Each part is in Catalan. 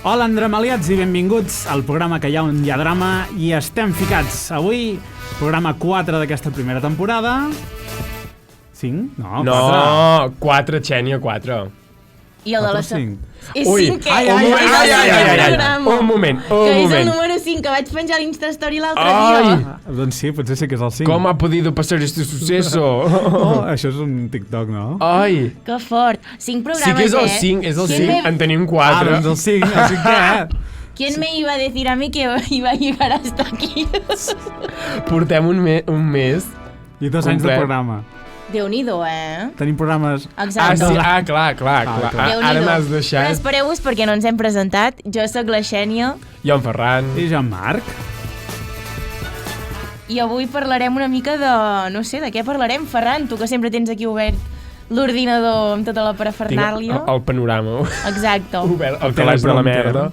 Hola, andramaliats, i benvinguts al programa que hi ha on hi ha drama i estem ficats. Avui, programa 4 d'aquesta primera temporada. 5? No, 4. No, 4, Xènia, 4. I el de la... 5. És Ui, 5, ai, un moment, que és el número 5, que vaig penjar a l'Instastory l'altre dia. Doncs sí, potser sí que és el 5. Com ha podido pasar este suceso? Això és un TikTok, no? Ai, Que fort. 5 programes, sí que és el 5, és el 5, en tenim 4. doncs el 5, el 5 què? ¿Quién me iba a decir a mí que iba a llegar hasta aquí? Portem un mes. I 2 anys de programa. Déu-n'hi-do, eh? Tenim programes... Exacte. Clar. Ara m'has Però deixat. espereu-vos perquè no ens hem presentat. Jo sóc la Xènia Jo, en Ferran. I jo, en Marc. i avui parlarem una mica de... No sé, de què parlarem, Ferran? Tu que sempre tens aquí obert l'ordinador amb tota la parafernàlia. Tinc el panorama. Exacte. Obert, el calaix de la merda.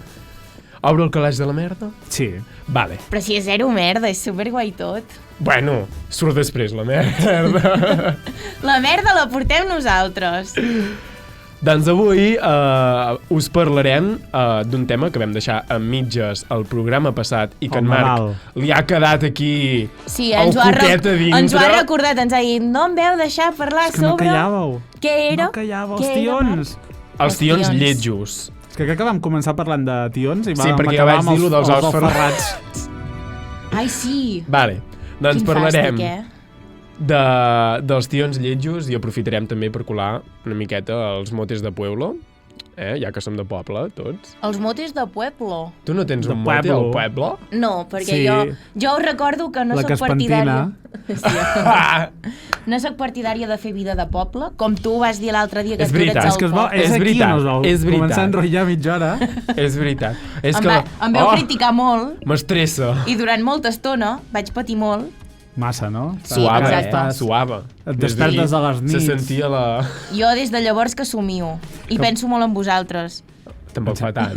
Obre el calaix de la merda? Sí. Vale. Però si és zero merda, és superguai tot. Bueno, surt després la merda. La merda la portem nosaltres. Doncs avui us parlarem d'un tema que vam deixar a mitges el programa passat i que en Marc li ha quedat aquí Sí, el coquet a dintre. ens ho ha recordat, ens ha dit, no em veu deixar parlar És que no sobre... callàveu. Què era? No callàveu, Què els era, tions. Els tions lletjos. És que crec que vam començar parlant de tions i Sí, vam perquè acabar vaig amb dir-lo dels ous ferrats. Ai, sí. Vale, doncs Quin parlarem fàstic, dels tions lletjos i aprofitarem també per colar una miqueta els motes de pueblo, ja que som de poble, tots. Els motes de pueblo. Tu no tens De un mote pueblo. al pueblo? No, perquè Sí. jo us recordo que no La sóc que es partidària... pentina. Sí. No sóc partidària de fer vida de poble, com tu vas dir l'altre dia que És tu veritat. ets És que al es vol, poble. és És aquí veritat, on es vol és veritat. començar a enrotllar mitja hora. És veritat. És Em veu criticar molt m'estressa. i durant molta estona vaig patir molt. Massa, no? Sí, Suava, exacte. suava. Et despertes a les nits. Se sentia la... Jo des de llavors que somio i penso molt en vosaltres. Tampoc fa tant,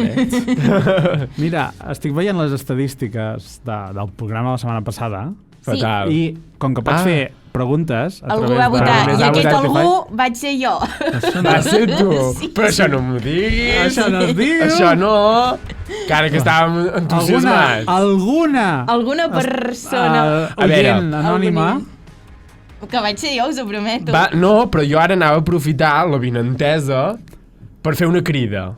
Mira, estic veient les estadístiques del programa de la setmana passada Fatal. i com que pots fer preguntes a Algú través va votar de... i va aquest votar algú vaig ser jo. Va ser tu. Sí. Però això no m'ho diguis. Això no es diu. Això no. Que ara que estàvem entusiasmats. Alguna persona A veure, oient anònima. que vaig ser jo, us ho prometo. No, però jo ara anava a aprofitar la vinentesa per fer una crida.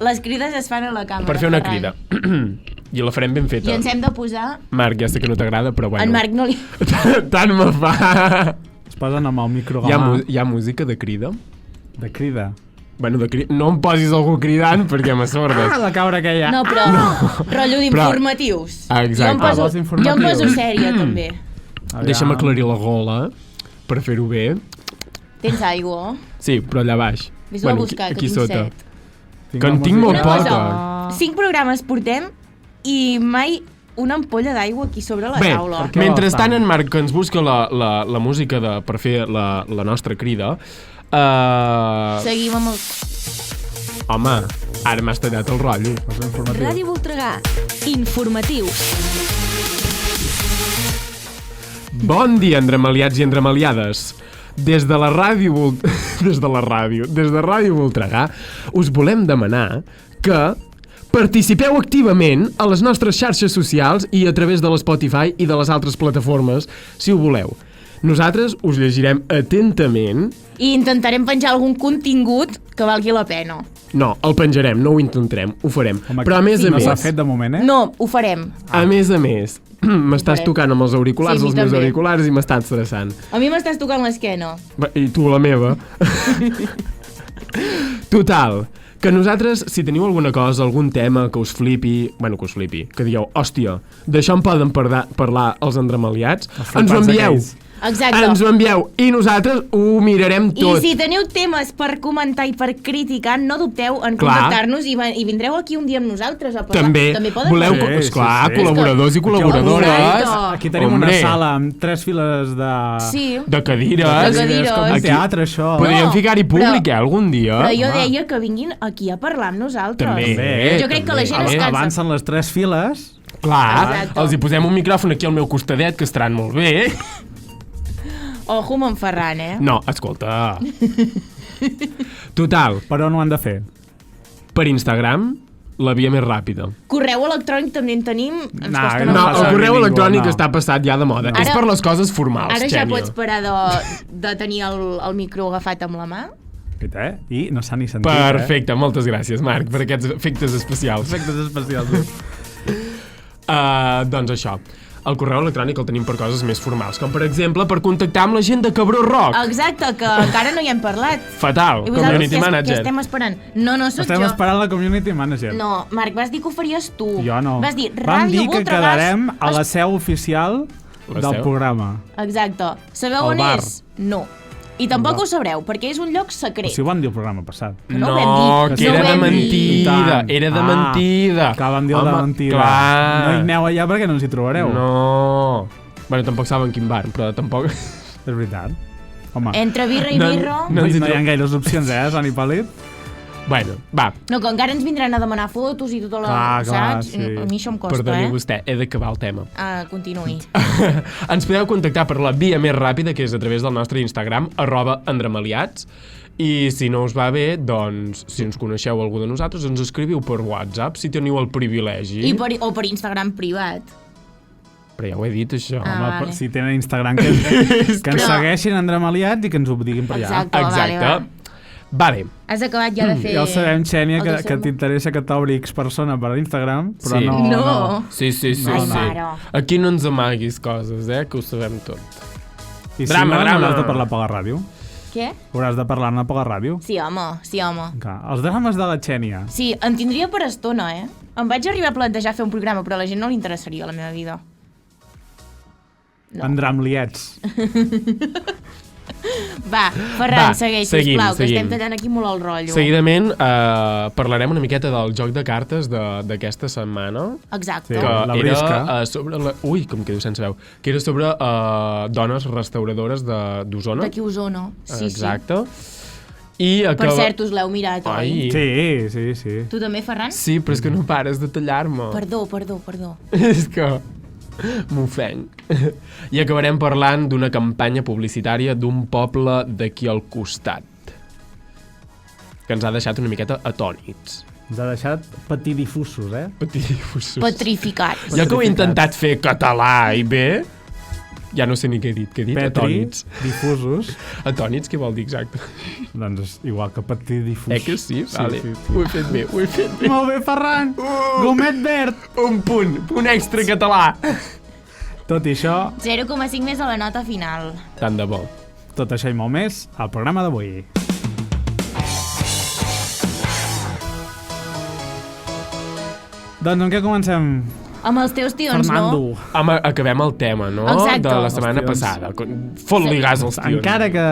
Les crides es fan a la càmera. Per fer una Ferran. crida. I la farem ben feta. I ens hem de posar... Marc, ja sé que no t'agrada, però bueno. En Marc no li... Tant me fa. Es posen amb el micro Hi ha música de crida? de crida. Bueno, no em posis algú cridant perquè m'assordes. La cabra aquella. No, però rotllo d'informatius. Exacte. vols informatius? Jo em poso sèria, també. Deixa'm aclarir la gola per fer-ho bé. Tens aigua? Sí, però allà baix. Vés-ho a buscar, que tinc set. Que en tinc molt Una poca. cosa, 5 programes portem i mai una ampolla d'aigua aquí sobre la Bé, taula. què mentrestant vols tant? en Marc que ens busca la música per fer la nostra crida, Seguim amb el... home, ara m'has tallat el rotllo. Ràdio Voltregà. Informatius. Bon dia, andramaliats i andramaliades. Des de Ràdio Voltregà us volem demanar que participeu activament a les nostres xarxes socials i a través de l'Spotify i de les altres plataformes, si ho voleu. Nosaltres us llegirem atentament. I intentarem penjar algun contingut que valgui la pena. No, el penjarem, no ho intentarem, ho farem. Home, però a més a no més... s'ha fet de moment, No, ho farem. A més, m'estàs tocant amb els auriculars, Sí, a mi els meus també. auriculars, i m'està estressant. A mi m'estàs tocant l'esquena. I tu la meva. Total, que nosaltres, si teniu alguna cosa, algun tema que us flipi, que dieu, hòstia, d'això en poden parlar els andramaliats, ens ho envieu. Exacte. Ens ho envieu i nosaltres ho mirarem tot. I si teniu temes per comentar i per criticar, no dubteu en Clar. contactar-nos i vindreu aquí un dia amb nosaltres a parlar. També poden voleu, venir. esclar, sí. col·laboradors i col·laboradores. Exacte. Aquí tenim una sala amb 3 files de... Sí. De cadires. De cadires. Com un Aquí teatre, això. podríem No, ficar-hi públic, però- algun dia. Però jo deia que vinguin aquí a parlar amb nosaltres. També. Jo crec que la gent es cansa. Avancen les 3 files. Clar, Exacte. els hi posem un micròfon aquí al meu costadet, que estaran molt bé. Ojo amb en Ferran, No, escolta. Total, Per on ho han de fer? per Instagram, la via més ràpida. Correu electrònic també en tenim. Ens No, costa no una No, passa el correu ningú, electrònic no. està passat ja de moda. Ara- És per les coses formals, Ara ja Xènia. pots parar de tenir el micro agafat amb la mà. I no s'ha ni sentit, Perfecte, moltes gràcies, Marc, per aquests efectes especials. Efectes especials. Doncs això, el correu electrònic el tenim per coses més formals, com per exemple per contactar amb la gent de Cabró Rock. Exacte, que encara no hi hem parlat. Fatal, I vosaltres community què manager. estem esperant? No sóc Estem jo. esperant la community manager. No, Marc, vas dir que ho faries tu. Jo no. Vas dir, Vam dir Ràdio que Voltregàs... quedarem a la seu oficial La del seu? programa. Exacte. Sabeu Al on bar. és? No. I tampoc ho sabreu, perquè és un lloc O secret. sigui, ho vam dir el programa passat. Que no ho No, vam dir. que No ho era de vam dir. mentida, era de mentida. Clar, vam dir el de Home, mentida. Clar. No hi aneu allà perquè no ens hi trobareu. No. Bueno, tampoc saben quin bar, però tampoc... És veritat. Home, Entre birra i No- birro... no, ens hi hi ha tro- gaires opcions, Sani Palit? Bueno, va, No, que encara ens vindran a demanar fotos i tota la... Clar, saps? sí. A mi això em costa, perdoni eh? vostè, he d'acabar el tema. Continuï. Ens podeu contactar per la via més ràpida, que és a través del nostre Instagram, @andremaliats. I si no us va bé, doncs, si ens coneixeu algú de nosaltres, ens escriviu per WhatsApp, si teniu el privilegi. O per Instagram privat. Però ja ho he dit, això. Ah. Home, vale. si tenen Instagram, que ens Però- segueixin Andremaliats i que ens ho diguin per allà. Exacte, Exacte. vale. Vale. Has acabat ja de fer... Ja ho sabem, Xènia, el que teu sermó? t'interessa que t'obri X persona per Instagram, però Sí. no... No. Sí, sí, sí. No, sí. no. Aquí no ens amaguis coses, que ho sabem tot. I si Drama, no, drama. hauràs de parlar per la ràdio. Què? Hauràs de parlar-ne per la ràdio. Sí, home, sí, home. Clar, els drames de la Xènia. Sí, en tindria per estona, eh? Em vaig arribar a plantejar fer un programa, però a la gent no li interessaria la meva vida. No. Andramliets. Va, Ferran, Va, segueix, seguim, sisplau, que seguim. estem tallant aquí molt el rotllo. Seguidament parlarem una miqueta del joc de cartes d'aquesta setmana. Exacte. Sí. Que La brisca. era sobre... Ui, com quedo sense veu. Que era sobre dones restauradores d'Osona. D'aquí Osona. Sí, Exacte. I sí. Per acaba... cert, us l'heu mirat, oi? Ai. Sí, sí, sí. Tu també, Ferran? Sí, però és que no pares de tallar-me. Perdó. És que m'ofenc. I acabarem parlant d'una campanya publicitària d'un poble d'aquí al costat que ens ha deixat una miqueta atònits. Ens ha deixat patidifusos, Patidifusos. Petrificat. Ja que ho he intentat fer català i bé, ja no sé ni què he dit. Què he dit? Petri, Atònits. difusos, Atònits, què vol dir exacte? doncs és igual que patidifus. Que sí? Vale. Sí. Ho he fet bé, ho he fet bé. Molt bé, Ferran! Gomet verd! Un punt extra català. Tot i això, 0,5 més a la nota final. Tant de bo. tot això i molt més al programa d'avui. Doncs amb què comencem? Amb els teus tions, Fernando. no? Home, acabem el tema, no? Exacte. De la setmana Els tions. passada. Fot-li gas als tions. Encara que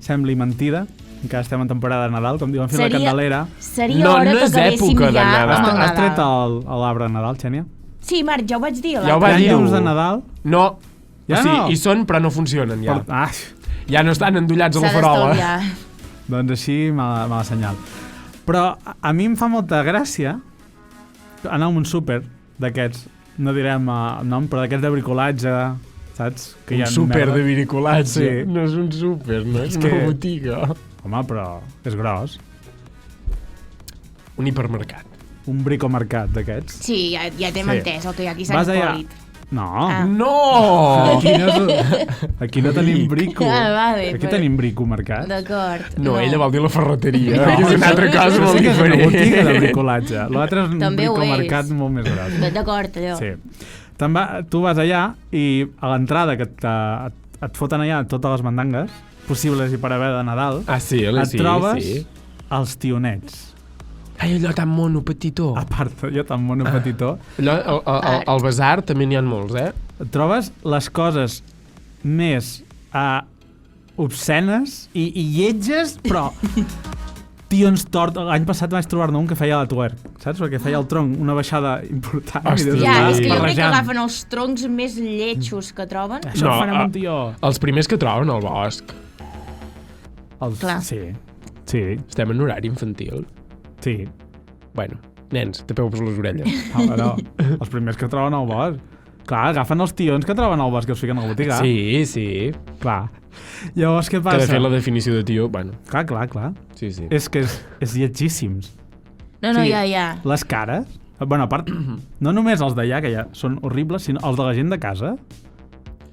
sembli mentida, encara estem en temporada de Nadal, com diuen, fent la Candelera. Seria No, hora no que és acabéssim època de ja Nadal. amb el Has tret Nadal. l'arbre de Nadal, Xènia? Sí, Marc, ja ho vaig dir. Ja ho va Hi ha dir. llums de Nadal? No. Ja o sigui, no? hi són, però no funcionen ja. Ah, Ja no estan endollats a la S'ha farola. d'estalviar. doncs així mala senyal. Però a mi em fa molta gràcia anar a un súper d'aquests, no direm nom, però d'aquests de bricolatge, saps? Que hi Un ha súper merda. de vinicolatge. Sí. No és un súper, no és És una que- botiga. Home, però és gros. Un hipermercat. Un bricomercat d'aquests. Sí, ja t'hem Sí. entès, el que hi ha aquí Vas s'ha allà. Hipòlit. No, Ah. No! aquí no tenim brico. Ah, vale, Aquí però- tenim brico mercat. D'acord. No, ella vol dir la ferreteria, No, que és una altra cosa Això molt sí que és una diferent. botiga de bricolatge. L'altre és un També ho bricomercat és. molt més gros. D'acord, allò. Sí. Tu vas allà i a l'entrada que et foten allà totes les mandangues possibles i per haver de Nadal, Ah, sí, et sí, trobes sí. els tionets. Ai, allò tan mono, petitó. A part, jo tan mono petitó. Allò, al basar també n'hi ha molts, eh? Et trobes les coses més obscenes i lletges, però tions tort. L'any passat vaig trobar-ne un que feia la twerk, saps? Perquè feia el tronc, una baixada important. Hòstia. I dius, Ja, Sí. és que jo crec que barrejant. agafen els troncs més lletjos que troben. Això No, ho fan amb un tió. Els primers que troben al bosc. Clar. Sí, sí, Estem en horari infantil. sí. Bueno, nens, tapeu-vos les orelles. Home, no. Els primers que troben al bosc. Clar, agafen els tions que troben al bosc i els fiquen a la botiga. Sí. Clar. Llavors, què Que passa? de fet la definició de tio, bueno, Clar. sí. És que és lletgíssims. No, Sí. ja. Les cares, bueno, a part, no només els d'allà, que ja són horribles, sinó els de la gent de casa.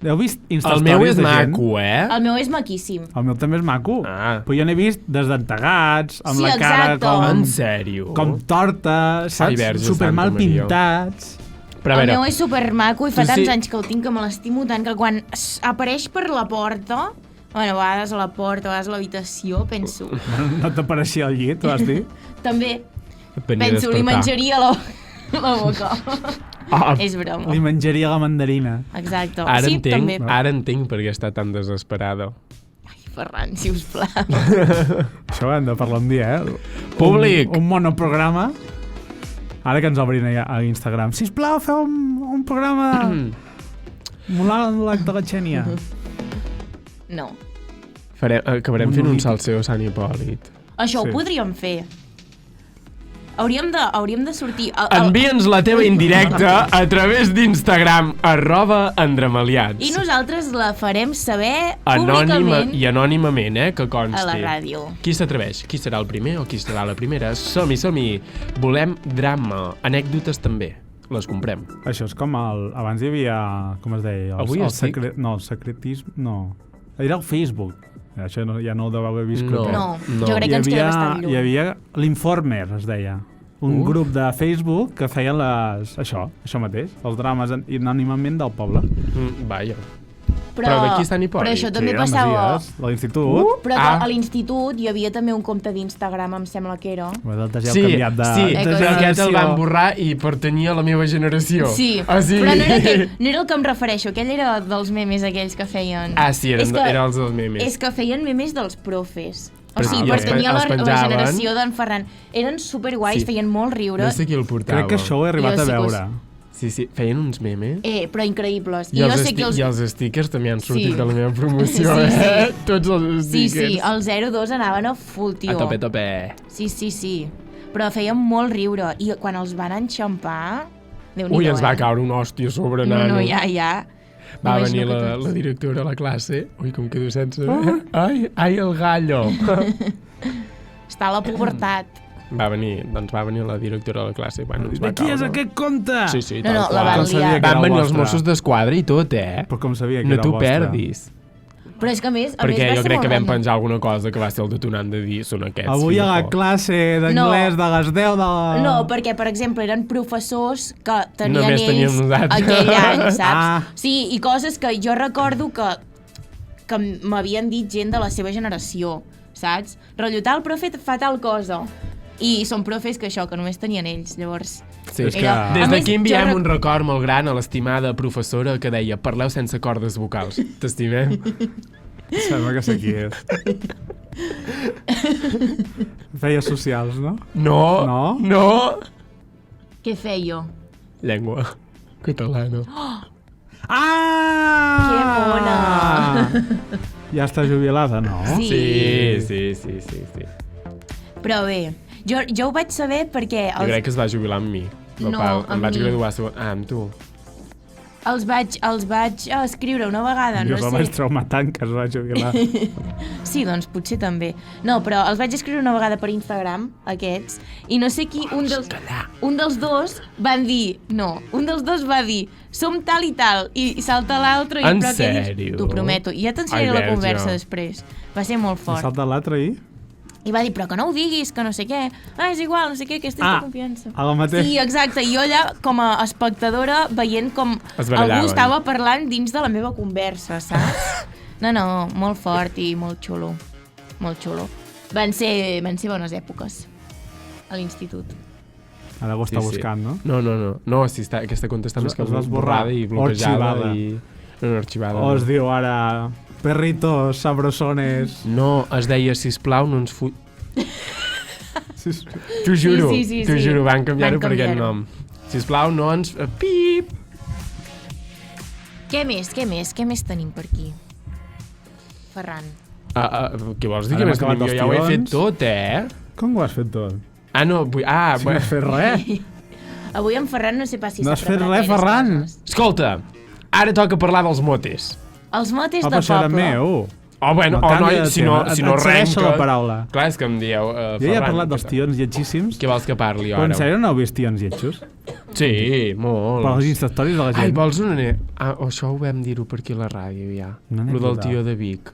Heu vist El Insta-stories meu és de gent? maco, El meu és maquíssim. El meu també és maco. Ah. Però jo n'he vist desdentegats, amb Sí, la cara exacte. En sèrio? com torta, saps? Ai, Verge Super mal Santa Maria. pintats. Però a El veure, meu és supermaco i fa Tu tants sí- anys que el tinc que me l'estimo tant que quan apareix per la porta, bueno, a vegades a la porta, a vegades a l'habitació, penso... No t'apareixia al llit, vas dir? També et venia a penso, li despertar. menjaria la boca. Ah, És broma. Li menjaria la mandarina. Exacte. ara Sí, entenc, també. ara entenc per què està tan desesperada. Ai, Ferran, sisplau. Això ho hem de parlar un dia, eh? Públic! Un monoprograma. Ara que ens obrin a Instagram. Sisplau, feu un programa de monòleg de la Xènia. No. Acabarem fent un salseo Sant Hipòlit. Això Sí. ho podríem fer. Hauríem de sortir... Envia'ns la teva indirecta a través d'Instagram @andremalians. I nosaltres la farem saber Anònima públicament i anònimament, que consti. a la ràdio. Qui s'atreveix? Qui serà el primer o qui serà la primera? Som-hi. Volem drama. Anècdotes també. Les comprem. Això és com abans hi havia... Com es deia? Avui estic- el secretisme... No. Era el Facebook. Això ja no ho deveu haver viscut. No. eh? No, No. jo crec que ens queda bastant lluny. Hi havia l'Informer, es deia. Un grup de Facebook que feia això mateix, els drames anònimament del poble. Vaja. Però d'aquí Sant Hipòlit. Però això també Sí, passava... Masies, a l'institut. Però Ah. a l'institut hi havia també un compte d'Instagram, em sembla que era. Vosaltres ja heu Sí, canviat de però generació. aquest el van borrar i pertanyia a la meva generació. Sí, Ah, sí? però no era el que em refereixo, aquell era dels memes aquells que feien... Ah, sí, És que- eren els dels memes. És que feien memes dels profes. O Però sigui, i els pertanyia a els la penjaven? generació d'en Ferran. Eren superguais, Sí. feien molt riure. No sé qui el portava. Crec que això ho he arribat Jo a sí que us- veure. Sí, feien uns memes. Però increïbles. I jo els, sé que I els stickers també han sortit Sí. de la meva promoció, Sí, sí. Tots els Sí, stickers. sí, el 0-2 anaven a full, tio. A tope. Sí. Però feien molt riure. I quan els van enxampar... Déu-n'hi-do, Ui, ens va caure una hòstia sobre nano. No, ja. Va No, venir és que la tots. directora a la classe. Ui, com quedo sense... Ai, el gallo. Està a la pubertat. va venir la directora a la classe. Bueno, ens va De qui és caure. aquest compte? Sí, No, tal la qual. van Com sabia liar. que era Van el venir els vostre? Mossos d'Esquadra i tot, Però com sabia que No era t'ho el vostre? perdis. Però és que a més Perquè va jo ser crec molt que vam random. penjar alguna cosa que va ser el detonant de dir són aquests. Avui a la fijo. classe d'anglès de les 10 de la... No, perquè, per exemple, eren professors que tenien Només teníem ells nosaltres. aquell any, saps? Ah. Sí, i coses que jo recordo que m'havien dit gent de la seva generació, saps? Rotllo, tal profe fa tal cosa. I són profes que això, que només tenien ells, llavors... Sí, És que- Era- a Des més, d'aquí enviem jo un record molt gran a l'estimada professora que deia parleu sense cordes vocals. T'estimem? Sembla que sé qui és. Feia socials, no? No, No? no. Què feia? Llengua catalana. Ah! Que bona! Ja està jubilada, no? Sí. Sí. Però bé, jo ho vaig saber perquè Jo crec que es va jubilar amb mi. No, Em amb vaig mi. graduar a segon... amb tu. els vaig escriure una vegada, Jo no la vaig sé. traumar tant que es va jubilar. Sí, doncs potser també. No, però els vaig escriure una vegada per Instagram, aquests, i no sé qui, un dels dos van dir, no, un dels dos va dir, som tal i tal, i salta l'altre i En però què dius? sèrio? T'ho prometo, i ja t'ensenyaré Ai, la Verge. conversa després. Va ser molt I fort. salta l'altre ahir? I va dir, però que no ho diguis, que no sé què. Ah, és igual, no sé què, aquesta és de confiança. a la mateixa. Sí, exacte, i jo allà com a espectadora veient com Es barallaven. algú estava parlant dins de la meva conversa, saps? No, molt fort i molt xulo. Molt xulo. Van ser bones èpoques a l'institut. Ara ho està buscant, no? No, si està, aquesta compte està més que Es va esborrar. borrada i bloquejada. Arxivada. No, arxivada. O es diu ara... Perritos, sabrosones... No, es deia, sisplau, no ens full... T'ho juro, Sí. t'ho juro, van canviar-ho Van per aquest canviar-ho. nom. Sisplau, no ens... Pip! Què més tenim per aquí? Ferran. Què vols dir Ara que hem més acabat tenim? Jo els ja ho he fet tions. tot, Com ho has fet tot? Ah, no, Si no has fet res. Avui en Ferran no sé pas si No s'ha has fet preparat res, gaires Ferran? coses. Escolta, ara toca parlar dels motes. Els motes Oh, de però això era poble. meu. Oh, bueno, No, canvia noi, de si no tema. si no Et segueixo renques... la paraula. Clar, és que em dieu... Jo ja he Ferran, parlat dels què tal? tions lletgíssims. Què vols que parli Però en ara? sèrio no heu vist tions lletjos? Sí, molt. Per les instastories de la gent. Ai, vols una... això ho vam dir-ho per aquí a la ràdio, ja. Una Lo del anècdota. tio de Vic.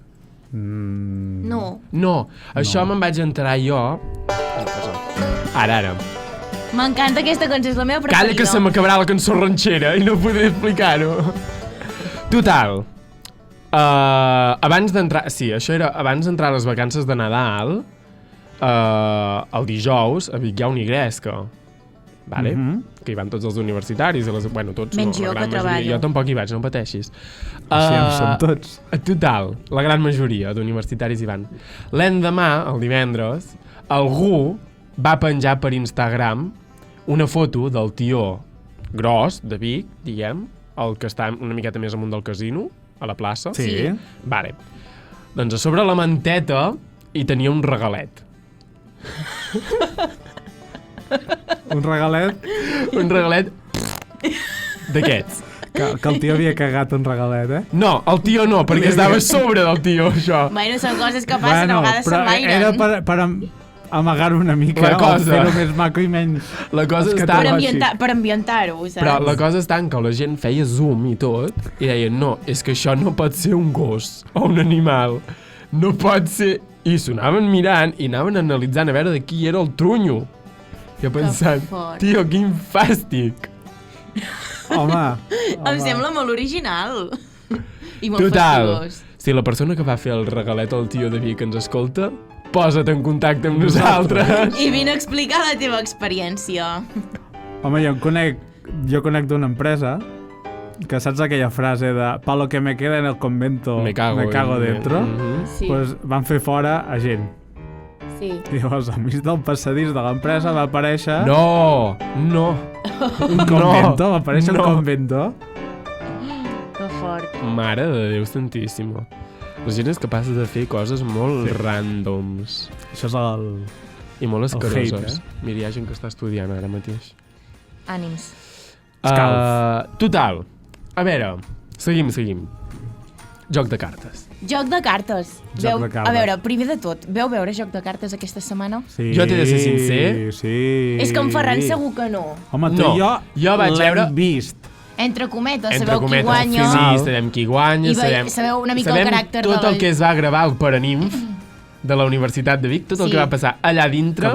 No. No, això No. me'n vaig enterar jo... Ara. M'encanta aquesta cançó, és la meva preferida. Calla que se m'acabarà la cançó ranxera i no podré explicar-ho. Total. Abans d'entrar... Sí, això era abans d'entrar a les vacances de Nadal, el dijous a Vic hi ha una igresca. Vale? Que hi van tots els universitaris, bueno, tots Menys no, jo, la gran que majoria. treballo. Jo tampoc hi vaig, no pateixis. Així en som tots. Total, la gran majoria d'universitaris hi van. L'endemà, el divendres, algú va penjar per Instagram una foto del tio gros de Vic, diguem, el que està una miqueta més amunt del casino, a la plaça. Sí. Vale. Doncs a sobre la manteta hi tenia un regalet. Un regalet Un regalet d'aquests. que el tio havia cagat un regalet, eh? No, el tio no, perquè estava a sobre del tio, això. Bueno, són coses que passen, a vegades però s'enlairen. era per amagar-ho una mica, La cosa. o fer-ho més maco i menys... La cosa És que està... Per ambientar-ho, saps? Però la cosa està en que la gent feia zoom i tot, i deien, no, és que això no pot ser un gos o un animal. No pot ser... I s'ho anaven mirant i anaven analitzant a veure de qui era el trunyo. Jo pensant, fort. tio, quin fàstic. Home, Em sembla molt original. I molt Total, fastigós. si la persona que va fer el regalet al tio de Vic ens escolta, posa't en contacte amb nosaltres. I vine a explicar la teva experiència. home, jo conec d'una empresa que saps aquella frase de pa lo que me queda en el convento Me cago dentro? Sí. Pues van fer fora a gent. Sí. I llavors, al mig del passadís de l'empresa va aparèixer... No, no. Un convento, va aparèixer un convento. Que fort. Mare de Déu santíssima. La gent és capaç de fer coses molt ràndoms Això és el... i molt escaroses. hate, Mira, hi ha gent que està estudiant ara mateix. Ànims. Total. A veure, seguim. Joc de cartes. Joc de cartes. Joc de cartes. A veure, primer de tot, veu veure Joc de cartes aquesta setmana? Sí, Jo t'he de ser sincer. Sí. És que en Ferran segur que no. Home, tu No, i jo vaig l'hem veure- vist. Entre cometes, Entre sabeu cometes, qui guanya. Sí, sabem qui guanya, I sabeu una mica el caràcter tot de la- el que es va gravar al Paraninf de la Universitat de Vic, tot el Sí. que va passar allà dintre.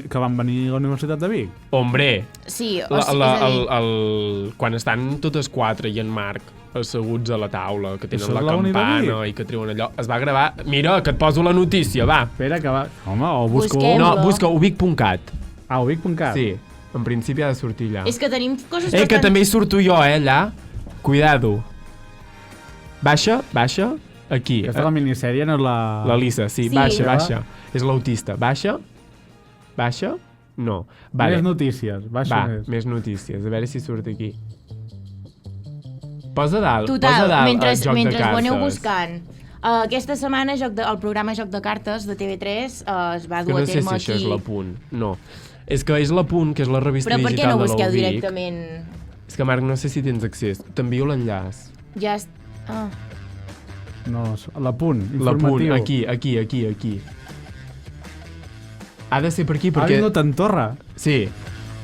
Que van venir a la Universitat de Vic. Hombre, Sí, o la, sigui, la, és a dir, quan estan totes quatre i en Marc asseguts a la taula, que tenen Això la és la Uni de campana Vic? i que treuen allò, es va gravar... Mira, que et poso la notícia, va. Espera, que va... Home, o busco... Busquem. No, Sembla. busca ubic.cat. Ah, Vic.cat. Sí, en principi ha de sortir allà. és que tenim coses Que també hi surto jo, allà. Cuidado. Baixa, aquí. Aquesta és la minissèrie, no és la... La Lisa, sí, Sí. baixa. És l'autista. Baixa. No. Vale. Més notícies, baixa Va, més. més notícies. A veure si surt aquí. Posa dalt, Total, mentre joc de ho cartes. aneu buscant. Aquesta setmana el programa Joc de Cartes de TV3 es va Que dur a no sé terme si això aquí. és l'Apunt. No. És que és l'Apunt, que és la revista Però per què digital no de busqueu l'Ubic. directament? És que, Marc, no sé si tens accés. T'envio l'enllaç. Ja No, l'apunt, L'Apunt, informatiu. aquí. Ha de ser per aquí, Ha perquè... vingut en Torra. Sí,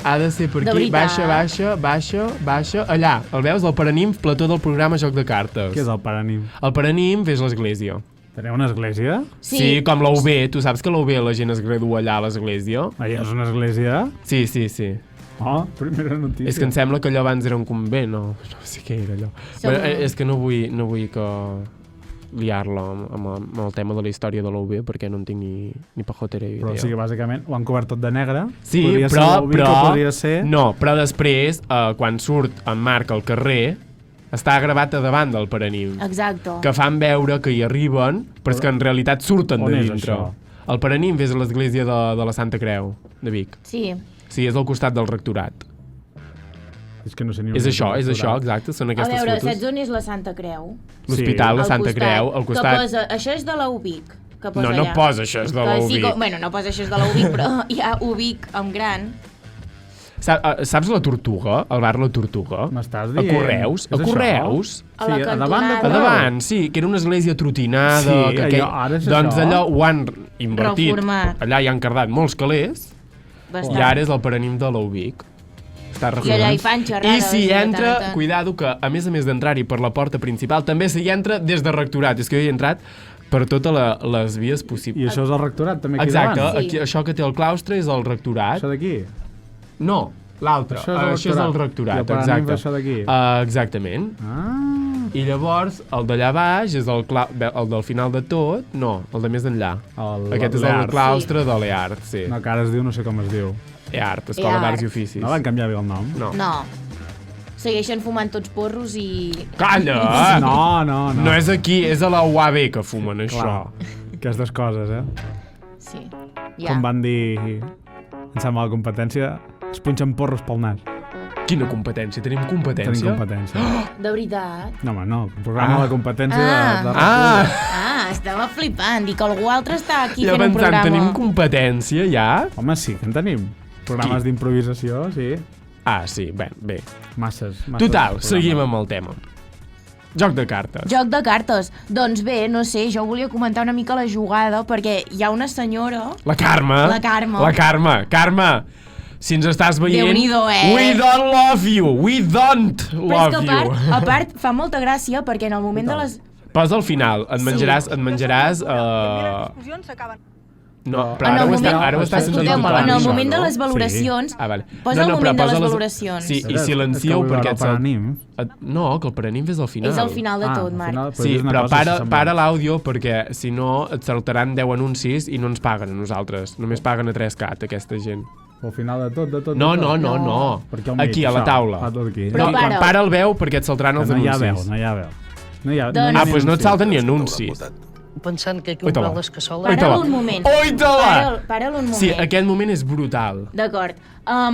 ha de ser per De aquí. veritat? Baixa. Allà, el veus? El Paraninf, plató del programa Joc de Cartes. Què és el Paranim? El Paraninf és l'església. Teniu una església? Sí, com la UB. Tu saps que la UB la gent es gradua allà a l'església? Allà és una església? Sí. Oh, primera notícia. És que em sembla que allò abans era un convent, no sé què era allò. Segur. Bueno, és que no vull que liar-la amb el tema de la història de la UB perquè no en tinc ni pajotera idea. Però sí que bàsicament ho han cobert tot de negre. Sí, podria ser però, l'Ubic o podria ser... No, però després, quan surt en Marc al carrer, està gravat a davant del Paraninf. Exacte. Que fan veure que hi arriben, però és que en realitat surten On de és dintre. això? El Paraninf és a l'església de la Santa Creu, de Vic. Sí. Sí, és al costat del rectorat. És que no sé ni on És això, el exacte, són A aquestes veure, fotos. saps on és la Santa Creu? L'Hospital de Al Santa costat. Creu, al Que costat... posa, això és de la UBIC. Que posa No allà. posa això és de Que la sí, UBIC. bueno, no posa això és de la UBIC, però hi ha UBIC amb gran. Saps la Tortuga? El bar La Tortuga? M'estàs A dient? Correus? És A Correus? A la Sí, a davant de cantonada. A Correus. davant, sí, que era una església trotinada. Sí, que allò, ara és doncs això. allò ho han invertit. Reformat. Allà hi han cardat molts calés Bastant. i ara és el paranim de l'Ubic. Està I allà hi fan xerrades. I s'hi de tant entra, en tant. cuidado, que a més d'entrar-hi per la porta principal, també s'hi entra des de rectorat. És que jo he entrat per totes les vies I possibles. això és el rectorat, també, aquí Exacte, davant? Sí. aquí, això que té el claustre és el rectorat. Això d'aquí? No, l'altre. Això és el rectorat, I el paranim exacte. és això d'aquí? Exactament. Ah, I llavors, el d'allà baix és el del final de tot. No, el de més enllà. Aquest és el l'Eart. claustre de l'EART, sí. No, que ara es diu, no sé com es diu. EART, Escola EART. d'Arts i Oficis. No van canviar bé el nom? No. No. Segueixen fumant tots porros i... Calla! No. No és aquí, és a la UAB que fumen això. Clar, aquestes coses, Sí. Com van dir, em sembla la competència, es punxen porros pel nas. Quina competència? Tenim Tenim competència? competència. De veritat. No, home, no. Programa la competència de Ah! Ah, estava flipant. Dic que algú altre està aquí Ja fent un pensant, programa. tenim competència ja? Home, sí que en tenim. Programes d'improvisació, sí. Ah, sí, bé. Masses Total, programes. seguim amb el tema. Joc de cartes. Joc de cartes. Doncs bé, no sé, jo volia comentar una mica la jugada perquè hi ha una senyora... La Carme. La Carme. La Carme. Carme, si ens estàs veient... Déu-n'hi-do, We don't love you. We don't Però és love que you. a part fa molta gràcia perquè en el moment de les... Posa al final. Et Sí. menjaràs... No, però En ara el ho està, moment- ara ho està sentint Escolteu-me, tothom, en el això, moment de no? les valoracions... Ah, vale. Posa el però moment de posa les valoracions. Sí, i És que silencieu vull veure perquè... el paranim. No, que el paranim és al final. És al final de tot, al Marc. final, Sí, és una però cosa para, semblant. para l'àudio perquè si no et saltaran 10 anuncis i no ens paguen a nosaltres. Només paguen a 3CAT, aquesta gent. Al final de tot, de tot. No, de tot. no, no, no. Perquè al mig, Aquí, a la això, taula. fa tot aquí. Però No, quan para. para el veu perquè et saltaran els no hi ha anuncis. veu, no hi ha veu. No hi ha, Doncs- hi ha Ah, ni doncs no et anuncis. salten ni anuncis. Pensant que aquí Oita-la. un les cassoles... Oita-la. Para'l un moment. Oita-la! Para'l un moment. Sí, aquest moment és brutal. D'acord.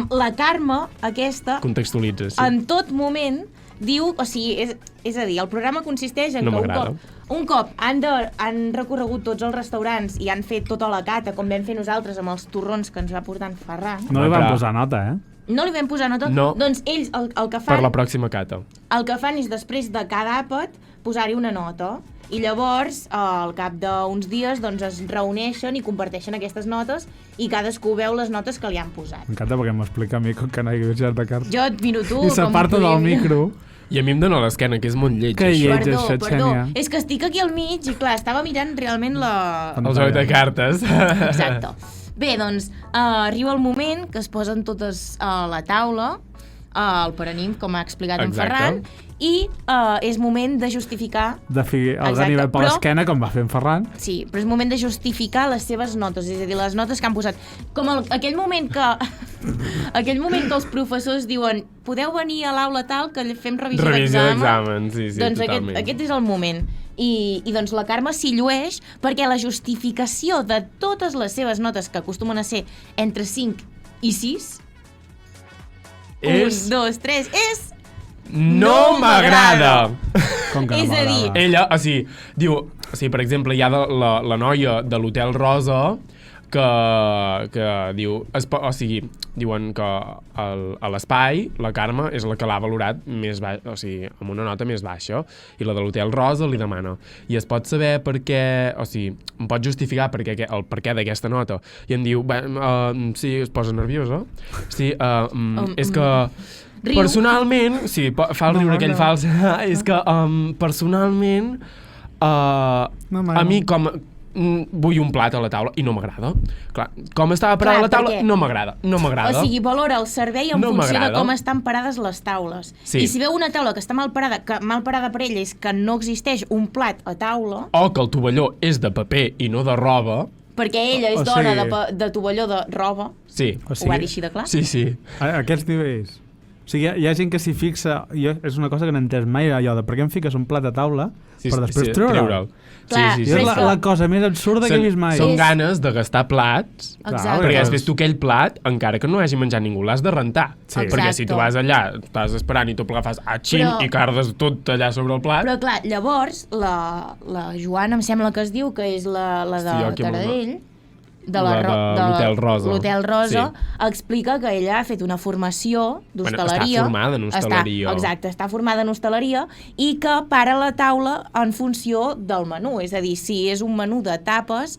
La Carme, aquesta, Contextualitza, sí. en tot moment diu... O sigui, és a dir, el programa consisteix en No que m'agrada. un cop han recorregut tots els restaurants i han fet tota la cata, com vam fer nosaltres amb els torrons que ens va portar en Ferran. No li van Però- posar nota, No li vam posar nota? No. Doncs ells el que Per fan... la pròxima cata. El que fan és, després de cada àpat, posar-hi una nota. I llavors, al cap d'uns dies, doncs es reuneixen i comparteixen aquestes notes i cadascú veu les notes que li han posat. M'encanta perquè m'explica a mi com que no hi ha joc de cartes. Jo et miro tu... I s'aparta com del podria- micro. I a mi em dóna l'esquena, que és molt lleig, Que això. lleig. Perdó, això, perdó. Xènia. És que estic aquí al mig i, clar, estava mirant realment la... El joc de cartes. Exacte. Bé, doncs, arriba el moment que es posen totes a la taula, al paranim, com ha explicat en Exacte. Ferran, i és moment de justificar... De fi, el Exacte, ganivet per però- l'esquena, com va fer en Ferran. Sí, però és moment de justificar les seves notes, és a dir, les notes que han posat. Com aquell moment que... aquell moment que els professors diuen podeu venir a l'aula tal que fem revisió Revisió d'examen. d'examen, sí, Doncs totalment. aquest és el moment. I doncs la Carme s'hi llueix perquè la justificació de totes les seves notes, que acostumen a ser entre 5 i 6, És... 1, 2, 3, és... No m'agrada! Com que no És a dir, m'agrada. Ella, o sigui, diu... O sigui, per exemple, hi ha la noia de l'Hotel Rosa que diu... O sigui, diuen que a l'espai la Carme és la que l'ha valorat més baix, o sigui, amb una nota més baixa, i la de l'Hotel Rosa li demana. I es pot saber per què... O sigui, em pot justificar el per què d'aquesta nota. I em diu... Sí, es posa nerviosa. Sí, és que... Riu. Personalment, sí, fa el riure aquell fals, és que personalment No m'agrada. a mi com vull un plat a la taula i no m'agrada. Clar, com estava parada Clar, la taula, perquè- no m'agrada, no m'agrada. O sigui, valora el servei en No funció de m'agrada. com estan parades les taules. Sí. I si veu una taula que està mal parada, que mal parada per ell és que no existeix un plat a taula, O que el tovalló és de paper i no de roba. perquè ella és O dona sigui- de tovalló de roba, Sí. O ho va dir així de clar? Sí, sí. A aquests nivells. O sigui, hi ha gent que s'hi fixa... És una cosa que no he entès mai, allò de per què em fiques un plat a taula Sí, per després treure'l. Clar, Sí, I sí, és sí. la cosa més absurda que he vist mai. Són És- ganes de gastar plats. Exacte. Perquè Clar, després tu aquell plat, encara que no hagi menjat ningú, l'has de rentar. Sí. Perquè si Exacte. tu vas allà, estàs esperant i tu agafes a xin Però- i cardes tot allà sobre el plat. Però clar, llavors, la Joana, em sembla que es diu, que és la de Hosti, jo aquí amb el Taradell, La de l'Hotel Rosa. L'Hotel Rosa, Sí. explica que ella ha fet una formació d'hostaleria. Està formada en hostaleria. Exacte, està formada en hostaleria i que para la taula en funció del menú. És a dir, si és un menú de tapes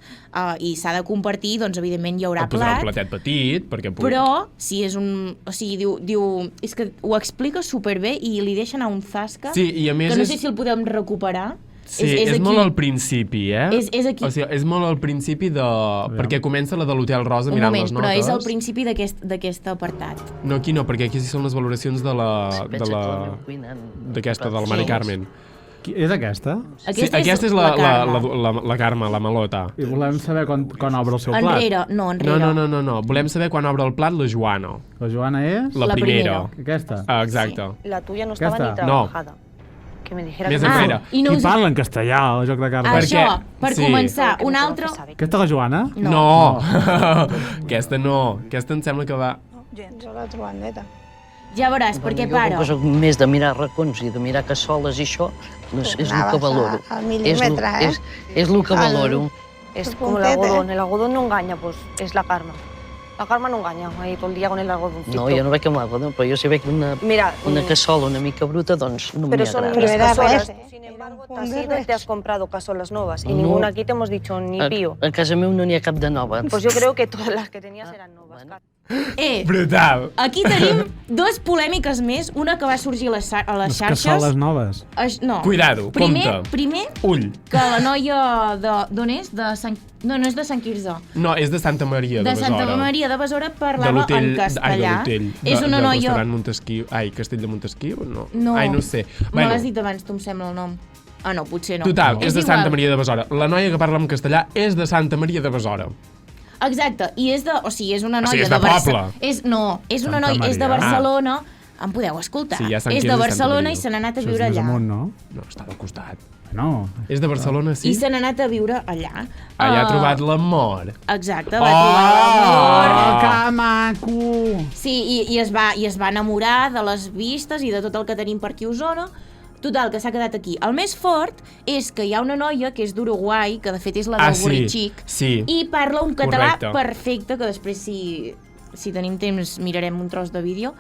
i s'ha de compartir, doncs evidentment hi haurà posarà plat. un platet petit, perquè pugui... Però, si és un... O sigui, diu... És que ho explica superbé i li deixa anar un zasca Sí, i a més que no sé si el podem recuperar. Sí, és molt al principi, És aquí. O sigui, és molt al principi de... Perquè comença la de l'Hotel Rosa mirant les notes. Un moment, però és al principi d'aquest apartat. No, aquí no, perquè aquí sí són les valoracions de la... d'aquesta, de la Mari Carmen. És aquesta? Aquesta és la Carme, la Malota. I volem saber quan obre el seu plat. Enrere. No. Volem saber quan obre el plat la Joana. La Joana és? La primera. Aquesta? Exacte. Sí. La tuya no estaba ni trabajada. Que me dijera Més que... enrere. I no Qui us... parla en castellà al Joc de Cartes? Això, per Sí. començar, un altre... Aquesta és la Joana? No. Aquesta no. Aquesta em sembla que va... Jo l'he trobat neta. Ja veuràs, perquè Jo, paro. com que soc més de mirar racons i de mirar cassoles i això, doncs és el que valoro. Al mil·límetre, És el que valoro. Es como el algodón no engaña, pues es la Carme. La Carme no engaña, ahí todo el día con el algodoncito. No, jo no veig amb l'algodó, però jo si veig una cassola una mica bruta, doncs no Pero m'hi son agrada. las las casolas. res. Sin embargo, te has comprado casolas nuevas y ninguna aquí te hemos dicho ni pío. A casa meu no n'hi ha cap de nova. Pues yo creo que todas las que tenías eran novas. Brutal. Aquí tenim dues polèmiques més, una que va sorgir a les Les xarxes. cassoles noves. No. Cuidado, compte. Primer, Ull. que la noia d'on és? De Sant... No, no és de Sant Quirze. No, és de Santa Maria de De Besora. Santa Maria de Besora De parlava l'hotel... en castellà. De l'hotel. És una del noia... restaurant Montesquieu. Castell de Montesquieu? No. No. No sé. Me l'has dit abans, tu em sembla el nom. Ah, no, potser no. Total, és de Santa igual. Maria de Besora. La noia que parla en castellà és de Santa Maria de Besora. Exacte, i és de... O sigui, és una O sigui, noia és de Barcelona. poble. No, és una Santa noia... És de Maria. Barcelona. Em podeu escoltar? Sí, ja Sant és Quirze de i Santa Barcelona Maria. i se n'ha anat a Això és viure més allà. amunt, no? No, està al costat. No. És de Barcelona, sí? I se n'ha anat a viure allà. Allà ha trobat l'amor. Exacte, va trobar l'amor. Oh, que maco! Sí, i es va enamorar de les vistes i de tot el que tenim per aquí a Osona. Total, que s'ha quedat aquí. El més fort és que hi ha una noia que és d'Uruguai, que de fet és la del Borritxic, sí. i parla un català Correcte. perfecte, que després si tenim temps mirarem un tros de vídeo.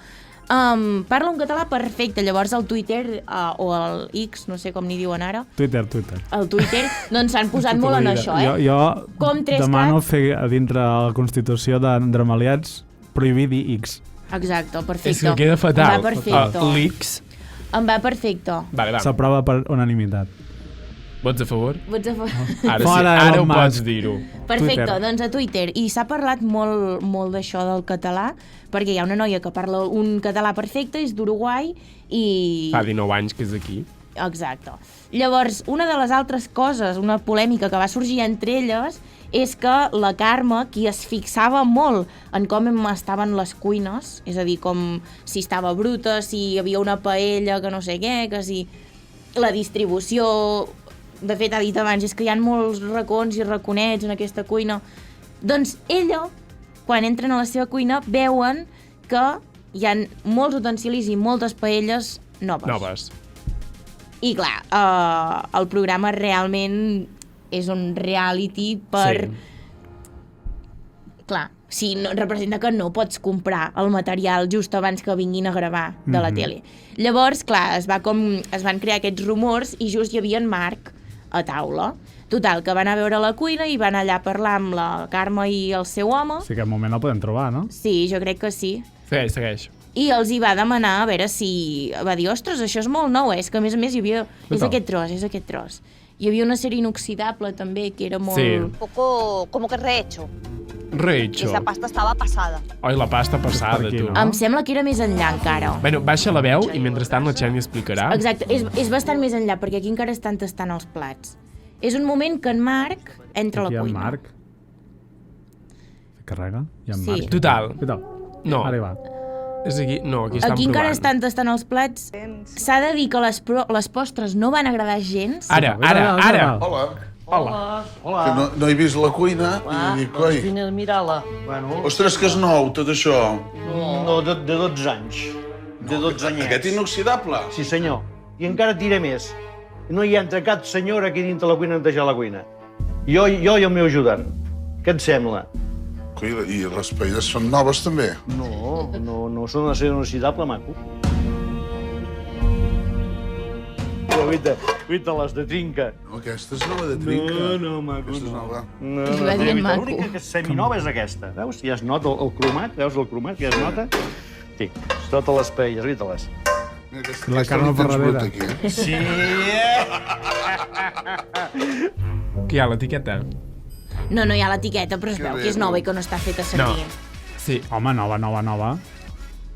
Parla un català perfecte, llavors al Twitter o al X, no sé com n'hi diuen ara, Twitter. al Twitter, doncs s'han posat molt en això, Jo Com tres demano cats. fer a dintre la Constitució d'Andremaliats prohibir dir X. Exacte, perfecte. És que queda fatal. Em va perfecte. L'X. Em va perfecte. Vale, va. S'aprova per unanimitat. Vots a favor? Vots a favor? Ara Fora sí, ara Elon ho Musk. pots dir-ho. Perfecte, Twitter. doncs a Twitter. I s'ha parlat molt d'això del català, perquè hi ha una noia que parla un català perfecte, és d'Uruguai, i... Fa 19 anys que és aquí. Exacte. Llavors, una de les altres coses, una polèmica que va sorgir entre elles, és que la Carme, qui es fixava molt en com estaven les cuines, és a dir, com si estava bruta, si hi havia una paella, que no sé què, que si la distribució... De fet, ha dit abans, és que hi ha molts racons i raconets en aquesta cuina. Doncs ella, quan entren a la seva cuina, veuen que hi ha molts utensilis i moltes paelles noves. I clar, el programa realment és un reality per... Sí. Clar, si no, representa que no pots comprar el material just abans que vinguin a gravar de la tele. Llavors, clar, es van crear aquests rumors i just hi havia en Marc a taula. Total, que van a veure la cuina i van allà parlar amb la Carme i el seu home. Sí, que al moment el podem trobar, no? Sí, jo crec que sí. Segueix. I els hi va demanar a veure si... Va dir, ostres, això és molt nou, és que a més hi havia... És aquest tros. Hi havia una sèrie inoxidable també, que era molt... Sí. Un poco como que rehecho. Rehecho. Esa pasta estaba pasada. Oi, la pasta passada, per aquí, tu. no? Em sembla que era més enllà encara. Bueno, baixa la veu i mentrestant la Xènia explicarà. Exacte, és bastant més enllà, perquè aquí encara estan tastant els plats. És un moment que en Marc entra a la Aquí hi ha en cuina. Marc. Carrega. Hi ha en Sí. Marc. Total. Què tal? No. Ara hi va. És aquí... No, aquí estan Aquí encara provant. estan tastant els plats. S'ha de dir que les postres no van agradar gens. Ara. Hola. Hola. Que no he vist la cuina i dic, coi, Vine a mirar-la. Bueno, ostres, que és nou, tot això. no, de 12 anys. De 12 anyets. Aquest inoxidable. Sí, senyor. I encara et diré més. No hi entra cap senyora aquí dintre la cuina a netejar la cuina. Jo i el meu ajudant. Què et sembla? I les paelles són noves, també? No són d'acer inoxidable, maco. Guita, les de trinca. No, aquesta és nova de trinca. No, maco, Aquesta és nova. va dir maco. L'única que és seminova és aquesta. Veus? Ja es nota el cromat, veus el cromat, ja es nota? Sí, totes les paelles, guita-les. La carn per darrere. Sí! Que hi ha l'etiqueta? No hi ha l'etiqueta, però es veu que és nova i que no està feta servir. Sí. Home, nova.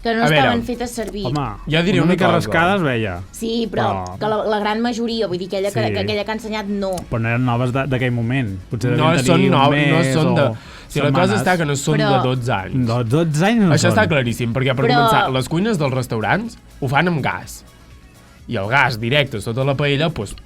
Que no A veure, estaven fetes servir. Home, Jo diré una una mica cosa. rascada es veia. Sí, però que la gran majoria, vull dir que Sí. aquella que ha ensenyat no. Però no eren noves d'aquell moment. Potser No devien són tenir un noves, no mes són de... o Si la cosa setmanes. està que no són Però- de 12 anys. De 12 anys no Això són. està claríssim, perquè per Però- començar, les cuines dels restaurants ho fan amb gas. I el gas directe sota la paella, doncs,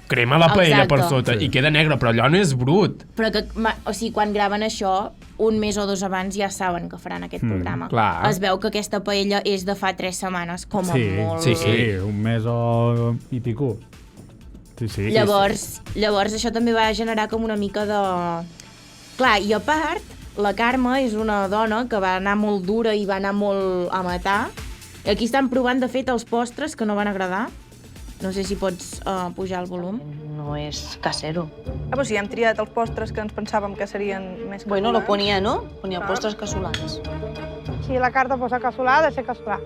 crema la paella per Exacte. sota i queda negre, però allò no és brut. Però que, o sigui, quan graven això, un mes o dos abans ja saben que faran aquest programa. clar. Es veu que aquesta paella és de fa 3 setmanes, com a Sí, molt. sí, un mes o i pico. Sí. Llavors això també va generar com una mica de... Clar, i a part, la Carme és una dona que va anar molt dura i va anar molt a matar. Aquí estan provant, de fet, els postres que no van agradar. No sé si pots pujar el volum. No és casero. Pues sí, hem triat els postres que ens pensàvem que serien més Bueno, lo casolans. ponía, ¿no? Ponía postres casolans. Si la carta posa casolà, ha de ser casolà.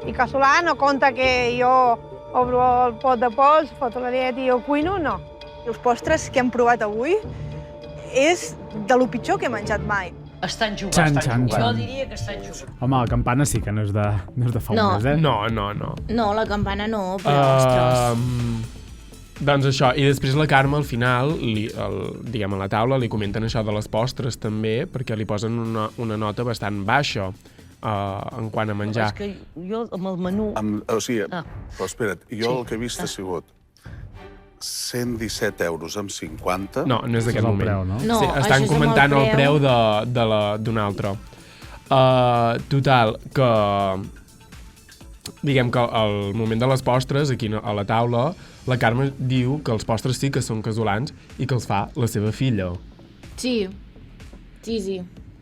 I casolà no compta que jo obro el pot de pols, foto la llet i jo cuino, no. I els postres que hem provat avui és de lo pitjor que he menjat mai. Estan jugant. Xan. Jo diria que estan jugant. Home, la campana sí que no és de fa un mes, eh? No. No, la campana no, però, ostres... Doncs això, i després la Carme al final, diguem, a la taula li comenten això de les postres també, perquè li posen una nota bastant baixa en quant a menjar. És que jo amb el menú... O sigui, però espera't, jo el que he vist ha sigut 117 euros amb 50. No és d'aquest moment. Preu, no? No, Sí, això estan és amb comentant el el preu d'un altre. Total, que... Diguem que al moment de les postres, aquí a la taula, la Carme diu que els postres sí que són casolans i que els fa la seva filla. Sí.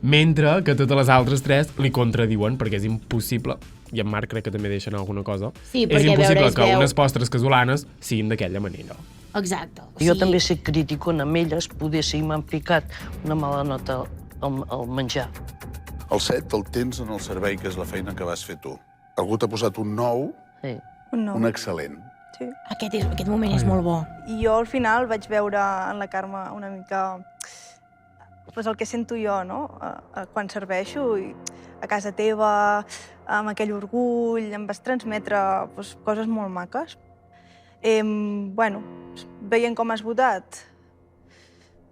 Mentre que totes les altres tres li contradiuen, perquè és impossible, i en Marc crec que també deixen alguna cosa, Sí, és perquè, a impossible veure, es que veu- unes postres casolanes siguin d'aquella manera. Exacte. Jo també sé crític amb elles, poder si m'han ficat una mala nota al menjar. El 7 el tens en el servei, que és la feina que vas fer tu. Algú t'ha posat un 9, Sí. un excel·lent. Sí. Aquest moment és molt bo. I jo al final vaig veure en la Carme una mica pues, el que sento jo, no? Quan serveixo i a casa teva, amb aquell orgull, em vas transmetre pues, coses molt maques. Bueno, veient com has votat,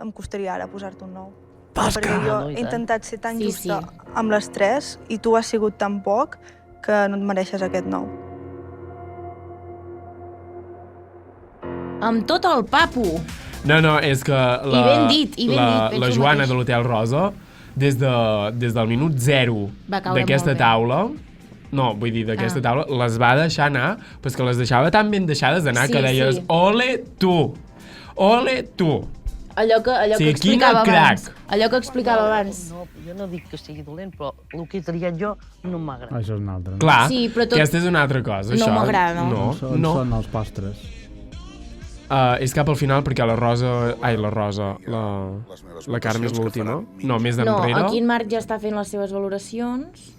em costaria ara posar-te un 9. Perquè jo he intentat ser tan justa amb les tres i tu has sigut tan poc que no et mereixes aquest 9. Amb tot el papo. No, és que ben dit, la penso el Joana mateix. de l'Hotel Rosa, des del minut 0 Va caure d'aquesta molt bé. taula, no, vull dir, d'aquesta taula, les va deixar anar, però que les deixava tan ben deixades d'anar que deies, ole tu! Allò que Sí, explicava quina abans. Allò que explicava abans. No, jo no dic que sigui dolent, però el que he triat jo no m'agrada. Això és un altre. No? Clar, Sí, però tot- aquesta és una altra cosa, No això. m'agrada. No, On són els postres? És cap al final perquè la Carme és l'última. No, més No, d'enrere. aquí en Marc ja està fent les seves valoracions.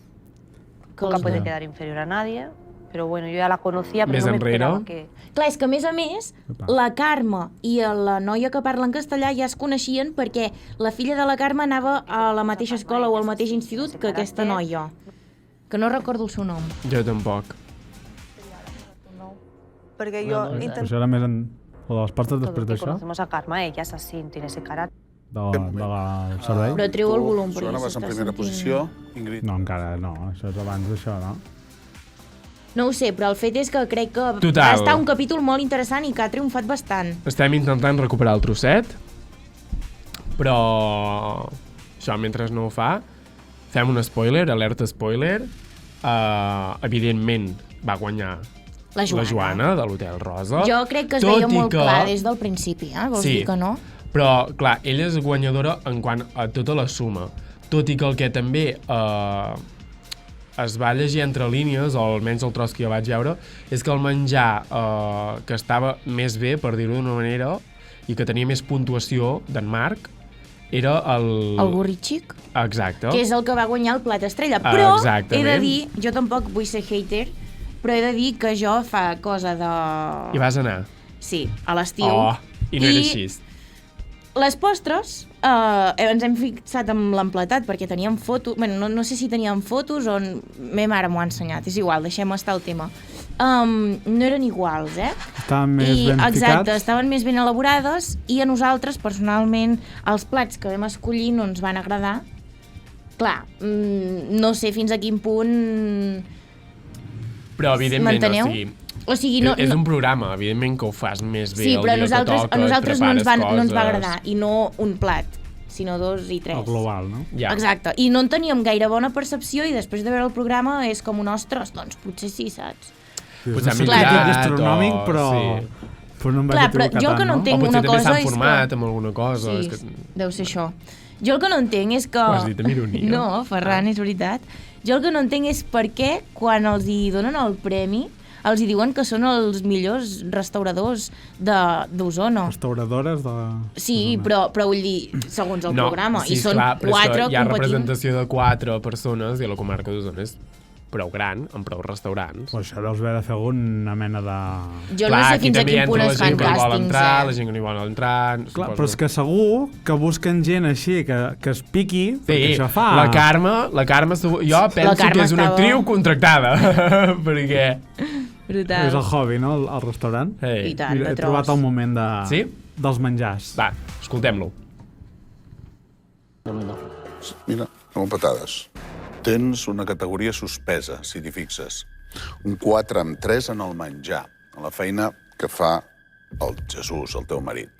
Nunca puede quedar inferior a nadie, pero bueno, yo ya la conocía, pero Més no me enrere. esperaba que... Clar, és que a més, la Carme i la noia que parla en castellà ja es coneixien perquè la filla de la Carme anava a la mateixa escola o al mateix institut que aquesta noia. Que no recordo el seu nom. Jo tampoc. Perquè jo Això era més en... O de les postres després d'això? Conocemos a Carme, ella es así, tiene ese carácter. Del servei? Però treu el volum, perquè Joana, vas en s'està primera sentint. posició. Ingrid. No, encara no. Això és abans d'això, no? No ho sé, però el fet és que crec que Total. va estar un capítol molt interessant i que ha triomfat bastant. Estem intentant recuperar el trosset, però això mentre no ho fa, fem un spoiler, alerta spoiler. Evidentment va guanyar La Joana. de l'Hotel Rosa. Jo crec que es tot veia i molt que- clar des del principi, Vols dir que no? Però, clar, ella és guanyadora en quant a tota la suma. tot i que el que també es va llegir entre línies, o almenys el tros que jo vaig veure, és que el menjar que estava més bé, per dir-ho d'una manera, i que tenia més puntuació d'en Marc, era el... El Gurritxic. Exacte. Que és el que va guanyar el Plat Estrella. Però exactament. he de dir, jo tampoc vull ser hater, però he de dir que jo fa cosa de... I vas anar? Sí, a l'estiu. I no era així. Les postres, ens hem fixat amb l'emplatat perquè teníem fotos... Bueno, no sé si teníem fotos o... Ma mare m'ho ha ensenyat, és igual, deixem estar el tema. No eren iguals, Estaven més ben ficats. Exacte, estaven més ben elaborades i a nosaltres, personalment, els plats que vam escollir no ens van agradar. Clar, no sé fins a quin punt... Però, evidentment, o sigui, no, és un programa, evidentment que ho fas més bé sí, el però dia que toca, a nosaltres no ens va coses. agradar, i no un plat, sinó 2 i 3. El global, no? Ja. Exacte, i no en teníem gaire bona percepció i després de veure el programa és com un ostres, doncs potser sí, saps? Potser sí, gastronòmic, però... Sí. Però no em vaig Clar, però equivocar jo el que tant, no entenc una cosa és que... O potser també s'han format amb alguna cosa. Sí, és que... deu ser això. Jo el que no entenc és que... Ho has dit amb ironia. No, Ferran, és veritat. Jo el que no entenc és per què, quan els hi donen el premi, els hi diuen que són els millors restauradors d'Osona. Restauradores de... Sí, però vull dir, segons el programa, sí, i són clar, 4 competint. Hi ha representació de 4 persones i la comarca d'Osona és prou gran, amb prou restaurants. Pues això deus haver de fer alguna mena de... Jo no sé fins a quin punt es fan càstings, la gent que no hi vol entrar... Clar, però és que segur que busquen gent així, que es piqui, perquè això fa... La Carme jo penso que és una actriu contractada, perquè... Brutal. És el hobby, no?, el restaurant. Hey. I tant, Mira, he trobat el moment dels menjars. Va, escoltem-lo. Mira, com patades. Tens una categoria suspesa, si t'hi fixes. Un 4 amb 3 en el menjar, en la feina que fa el Jesús, el teu marit.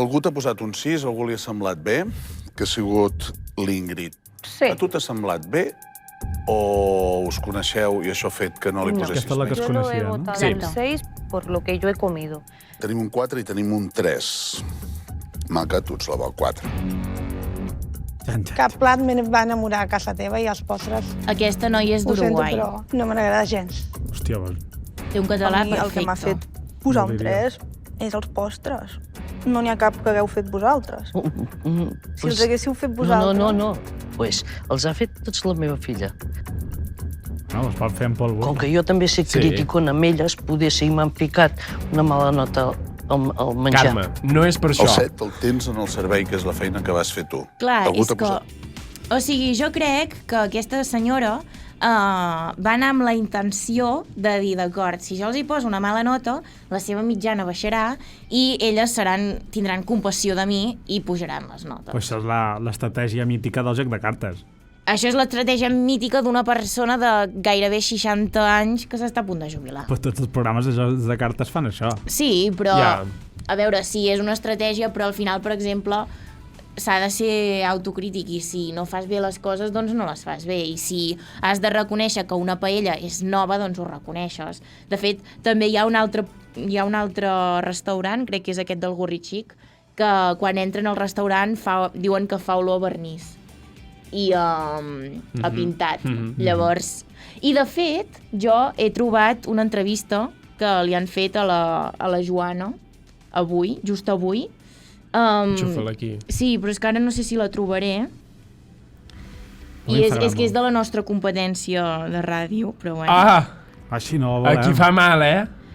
Algú t'ha posat un 6, algú li ha semblat bé, que ha sigut l'Ingrid. Sí. A tu t'ha semblat bé o us coneixeu i això ha fet que no li posessis Aquesta és la que es Yo lo he coneixia, no? votado Sí. un 6 por lo que yo he comido. Tenim un 4 i tenim un 3. Maca, tu ets la del 4. Cap plat me va enamorar a casa teva i els postres. Aquesta noia és Ho sento, d'Uruguai. però no m'agrada gens. Hòstia, Té un català A mi el que m'ha fet perfecte. posar No un diria. 3 és els postres. No n'hi ha cap que hagueu fet vosaltres. Si els haguéssiu fet vosaltres... No. Pues els ha fet tots la meva filla. No, es pot fer en polvo. Com que jo també sé criticona amb elles, poder ser m'han picat una mala nota al menjar. Carme, no és per això. El 7 el tens en el servei, que és la feina que vas fer tu. Clar, Algú és t'ha que... posat. O sigui, jo crec que aquesta senyora va anar amb la intenció de dir, d'acord, si jo els hi poso una mala nota, la seva mitjana baixarà i elles tindran compassió de mi i pujaran les notes. Pues això és l'estratègia mítica del joc de cartes. Això és l'estratègia mítica d'una persona de gairebé 60 anys que s'està a punt de jubilar. Pues tots els programes de jocs de cartes fan això. Sí, però, Ja. a veure, sí, és una estratègia, però al final, per exemple, s'ha de ser autocrític i si no fas bé les coses, doncs no les fas bé. I si has de reconèixer que una paella és nova, doncs ho reconeixes. De fet, també hi ha un altre restaurant, crec que és aquest del Gurritxic, que quan entren al restaurant diuen que fa olor a vernís i a pintat. Llavors... I, de fet, jo he trobat una entrevista que li han fet a la Joana avui, just avui. Enxufa-la aquí. Sí, però és que ara no sé si la trobaré. I és que és de la nostra competència de ràdio, però bueno. Així no la volem. Aquí fa mal,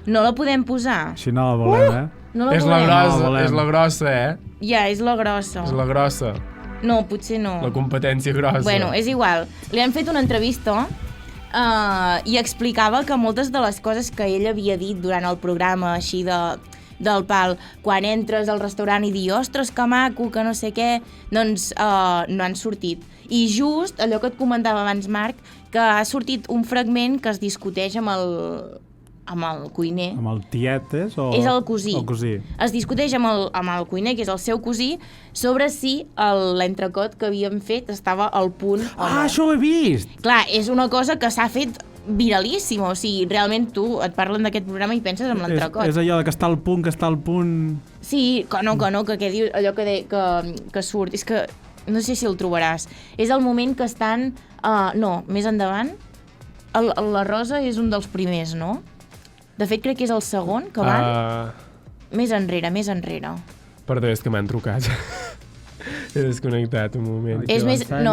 No la podem posar. Així no la volem, No la És volem. la grossa, Ja, és la grossa. És la grossa. No, potser no. La competència grossa. Bueno, és igual. Li han fet una entrevista i explicava que moltes de les coses que ell havia dit durant el programa, així del pal, quan entres al restaurant i dir ostres, que maco, que no sé què, doncs no han sortit. I just allò que et comentava abans, Marc, que ha sortit un fragment que es discuteix amb el cuiner. Amb el tiet és És el cosí. El cosí. Es discuteix amb el cuiner, que és el seu cosí, sobre si l'entrecot que havíem fet estava al punt o no. Això ho he vist! Clar, és una cosa que s'ha fet viralíssima, o sigui, realment tu et parlen d'aquest programa i penses en l'entrecot. És allò de que està al punt, Sí, que no, que dius allò que surt. És que no sé si el trobaràs. És el moment que estan... no, més endavant. La Rosa és un dels primers, no? De fet, crec que és el segon que van. Més enrere. Perdó, és que m'han trucat. He desconnectat un moment. És més enrere.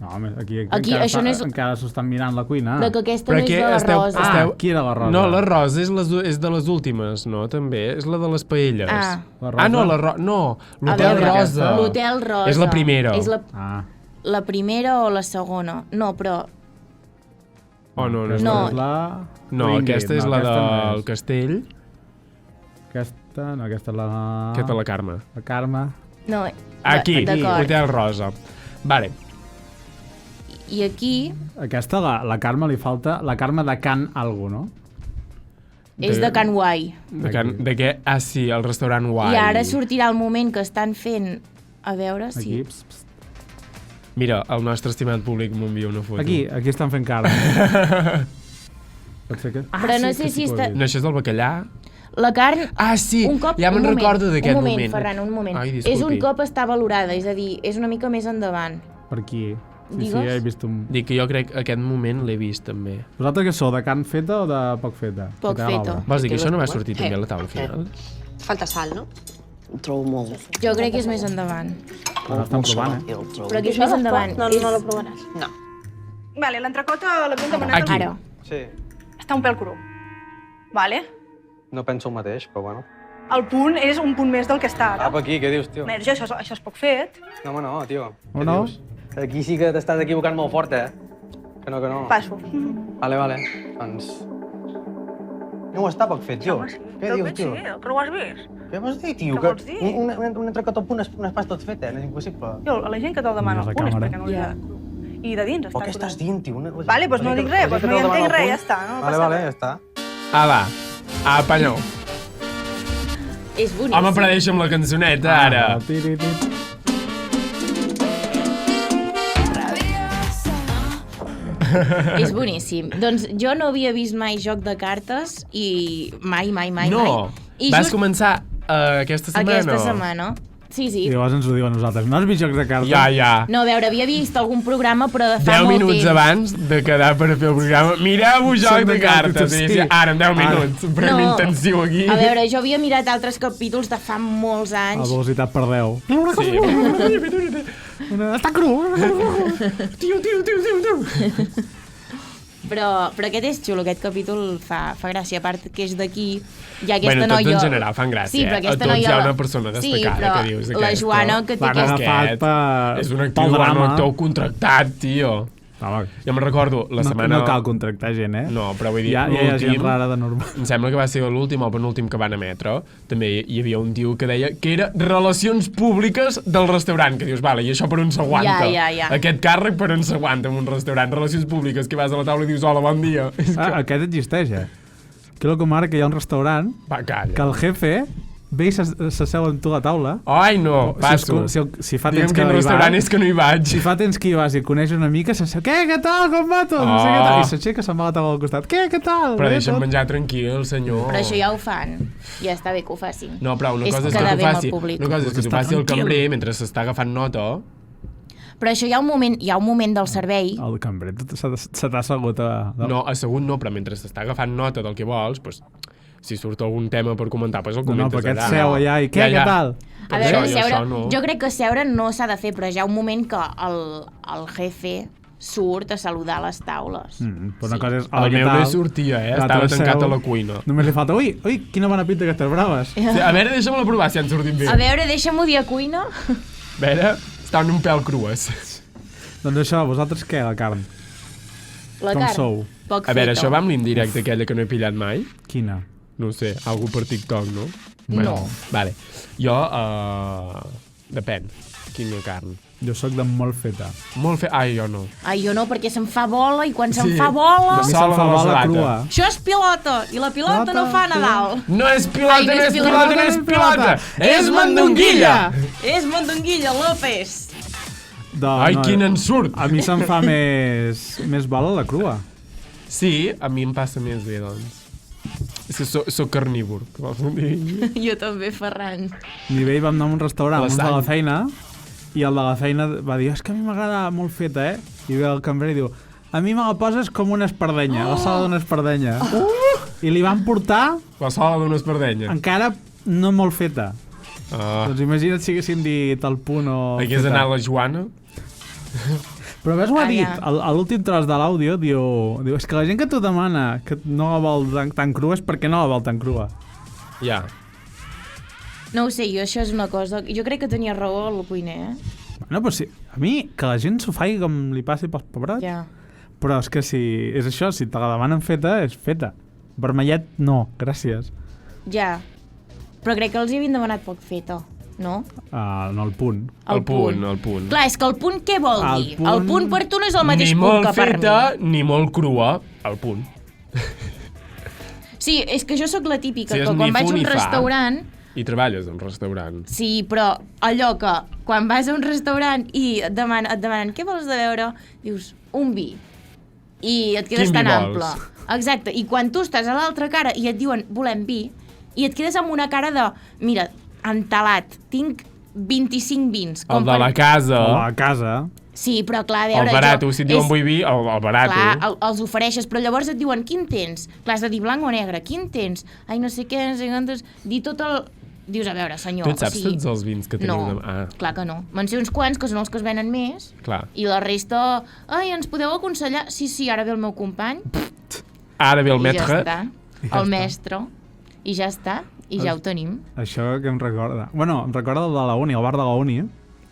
No, aquí això no és... encara s'estan mirant la cuina. Però que aquesta no és de la Rosa. Qui era la Rosa? No, la Rosa és de les últimes, no? També. És la de les paelles. No, l'Hotel Rosa. L'Hotel Rosa. És la primera. És la primera o la segona. No, però... No. No, aquesta és la del castell. Aquesta és la... Aquesta és la Carme. La Carme. No, aquí, Hotel Rosa. Vale. I aquí... Aquesta, la Carme li falta... La Carme de Can algo, no? És de Can Guai. De què? Ah, sí, el restaurant Guai. I ara sortirà el moment que estan fent... A veure si... Aquí, Mira, el nostre estimat públic m'envia una foto. Aquí estan fent cara. Pot ser que... Però no sé si està... No, això és del bacallà? La carn... Ah, sí, ja me'n recordo d'aquest moment. Un moment, Ferran, un moment. Ai, disculpi. És un cop està valorada, és a dir, és una mica més endavant. Per aquí. Digues? Sí, he vist un... Dic que jo crec que aquest moment l'he vist, també. Vosaltres què sou, de carn feta o de poc feta? Poc feta. Vols dir que això no va sortir també a la taula final? Falta sal, no? Ho trobo molt. Jo crec que és més endavant. Estan provant, Però que és més endavant. No la provaràs. No. Vale, l'entrecota l'havien demanat... Aquí. Ara. Sí, Està un pèl cru. Vale? no penso el mateix, però bueno. El punt és un punt més del que està ara. Apa, aquí, què dius, tio? Merge, això és poc fet. No, home, no, tio. O Què no? dius? Aquí sí que t'estàs equivocant molt fort, Que no. Passo. Vale. Doncs... No està poc fet, tio. Què dius, tio? Sí, que no ho has vist. Què vols dir, tio? Què vols dir? Un entrecot al punt no és pas tot fet, no és impossible. Jo, a la gent que te'l demana Mira el la punt és càmera. perquè no li agrada cru. I de dins està Però què estàs dient, tio? Vale, doncs no dic res, doncs no hi entenc res, ja està. No passa Vale, res. ja està. Ala, apanyeu. És boníssim. Home, però deixa'm la cançoneta, ara. És boníssim. Doncs jo no havia vist mai joc de cartes i mai. No, vas començar aquesta setmana. Aquesta setmana. Sí. I llavors ens ho diuen nosaltres. No has vist jocs de cartes? Ja. No, a veure, havia vist algun programa, però de fa 10 molt minuts temps. abans de quedar per fer el programa. Mireu joc de cartes. Sí. Ara, en 10 minuts. Premi intensiu aquí. A veure, jo havia mirat altres capítols de fa molts A anys. velocitat per 10. Sí. Està cru. Tio. Però aquest és xulo, aquest capítol fa gràcia. A part que és d'aquí, hi ha aquesta Bueno, tots noia... en general fan gràcia. Sí, però aquesta a tots noia... hi ha una persona destacada que dius Sí, però la Joana que té L'han aquest... agafat És un actor contractat, tio. Home, Jo me'n recordo la setmana... no cal contractar gent, No, però vull dir, hi ha gent l'últim... rara de normal. Em sembla que va ser l'últim o penúltim que van emetre. També hi havia un tio que deia que era relacions públiques del restaurant. Que dius, vale, i això per on s'aguanta? Ja. Aquest càrrec per on s'aguanta en un restaurant? Relacions públiques, que vas a la taula i dius, hola, bon dia. Aquest existeix, Creo que ara que hi ha un restaurant Va, calla. que el jefe ve i s'asseu amb tu a la taula. Ai, no, passo. Si fa Digue'm temps que quin no hi restaurant vas, és que no hi vaig. si fa temps que hi vas i coneix una mica, s'asseu, què tal, com va tot? No sé què tal. I s'aixeca, se'n va a la taula al costat, què tal? Però Bé, deixa'm tot?" menjar tranquil, senyor. Però això ja ho fan. Ja està bé que ho facin. No, però una És cosa és que quedar t'ho bé amb el faci, públic. una cosa és que t'ho Està faci el tranquil. cambrer mentre s'està agafant nota. Però això hi ha un moment del servei. El cambrer se t'ha assegut a... No, assegut no, però mentre s'està agafant nota del que vols, pues, si surt algun tema per comentar, pues el No, comentes perquè et allà. seu allà i què tal? A veure, Això, seure, això no. jo crec que seure no s'ha de fer, però hi ha un moment que el jefe surt a saludar a les taules. Però una cosa és... El meu no hi sortia, Estava tancat a la cuina. Només li falta, ui, quina bona pinta aquestes braves. Sí, a veure, deixa'm-la provar si han sortit bé. A veure, deixa'm-ho dir a cuina. A veure, estan un pèl crues. Doncs això, vosaltres què, la carn? La Com carn, sou? poc A veure, feta. això va amb l'indirecte aquella que no he pillat mai? Quina? No ho sé, algú per TikTok, no? No. Vale. Jo, depèn, quina carn. Jo sóc de molt feta. Molt fe... Ai, jo no. Ai, jo no, perquè se'm fa bola, i quan Sí. se'm fa bola... A mi se'm fa bola crua. Això és pilota, i la pilota no fa Nadal. No és pilota, Ai, no és pilota! És mandonguilla! És mandonguilla, López! Doncs, Ai, quin ensurt! A mi se'm fa més bola la crua. Sí, a mi em passa més bé, doncs. És que soc carnívor, que vols dir? Jo també, Ferran. Ni bé hi vam anar a un restaurant, La uns de sang. la feina, i el de la feina va dir, és que a mi m'agrada molt feta, I ve el cambrer i diu, a mi me la poses com una espardenya, la sola d'una espardenya. I li van portar... La sola d'una espardenya. Encara no molt feta. Doncs imagina't si haguessin dit el punt o... Hagués anat la Joana. Però ves, ho ha dit, a l'últim tros de l'àudio diu, és que la gent que t'ho demana que no la vol tan crua és perquè no la vol tan crua. Ja. No ho sé, jo això és una cosa... Jo crec que tenia raó el cuiner, Bueno, però sí, a mi, que la gent s'ho faci com li passi pels pebrats. Ja. Però és que si és això, si te la demanen feta, és feta. Vermellet, no, gràcies. Ja. Però crec que els hi havien demanat poc feta, no? No, el punt. El punt. Clar, és que el punt què vol dir? El punt per tu no és el mateix ni punt que per mi. Ni molt feta, ni molt crua, el punt. Sí, és que jo sóc la típica, Sí, que quan vaig a un restaurant... I treballes a un restaurant. Sí, però allò que quan vas a un restaurant i et demanen què vols de beure, dius, un vi. I et quedes tan ample. Exacte, i quan tu estàs a l'altra cara i et diuen, volem vi, i et quedes amb una cara de, mira, entelat, tinc 25 vins. El de la casa. O la casa. Sí, però clar, a veure... El barato, si et diuen vull vi, el barato. Clar, els ofereixes, però llavors et diuen, quin tens? Clar, has de dir blanc o negre, quin tens? Ai, no sé què, no sé quantos... Dir tot el... Dius, a veure, senyor... Tu et saps tots els vins que teniu? No, clar que no. Me'n sé uns quants, que són els que es venen més, clar. I la resta... Ai, ens podeu aconsellar? Sí, ara ve el meu company. Ara ve el mestre. I ja està. El mestre. I ja està. I ja ho tenim. Això que em recorda... Bueno, em recorda el de la uni, el bar de la uni,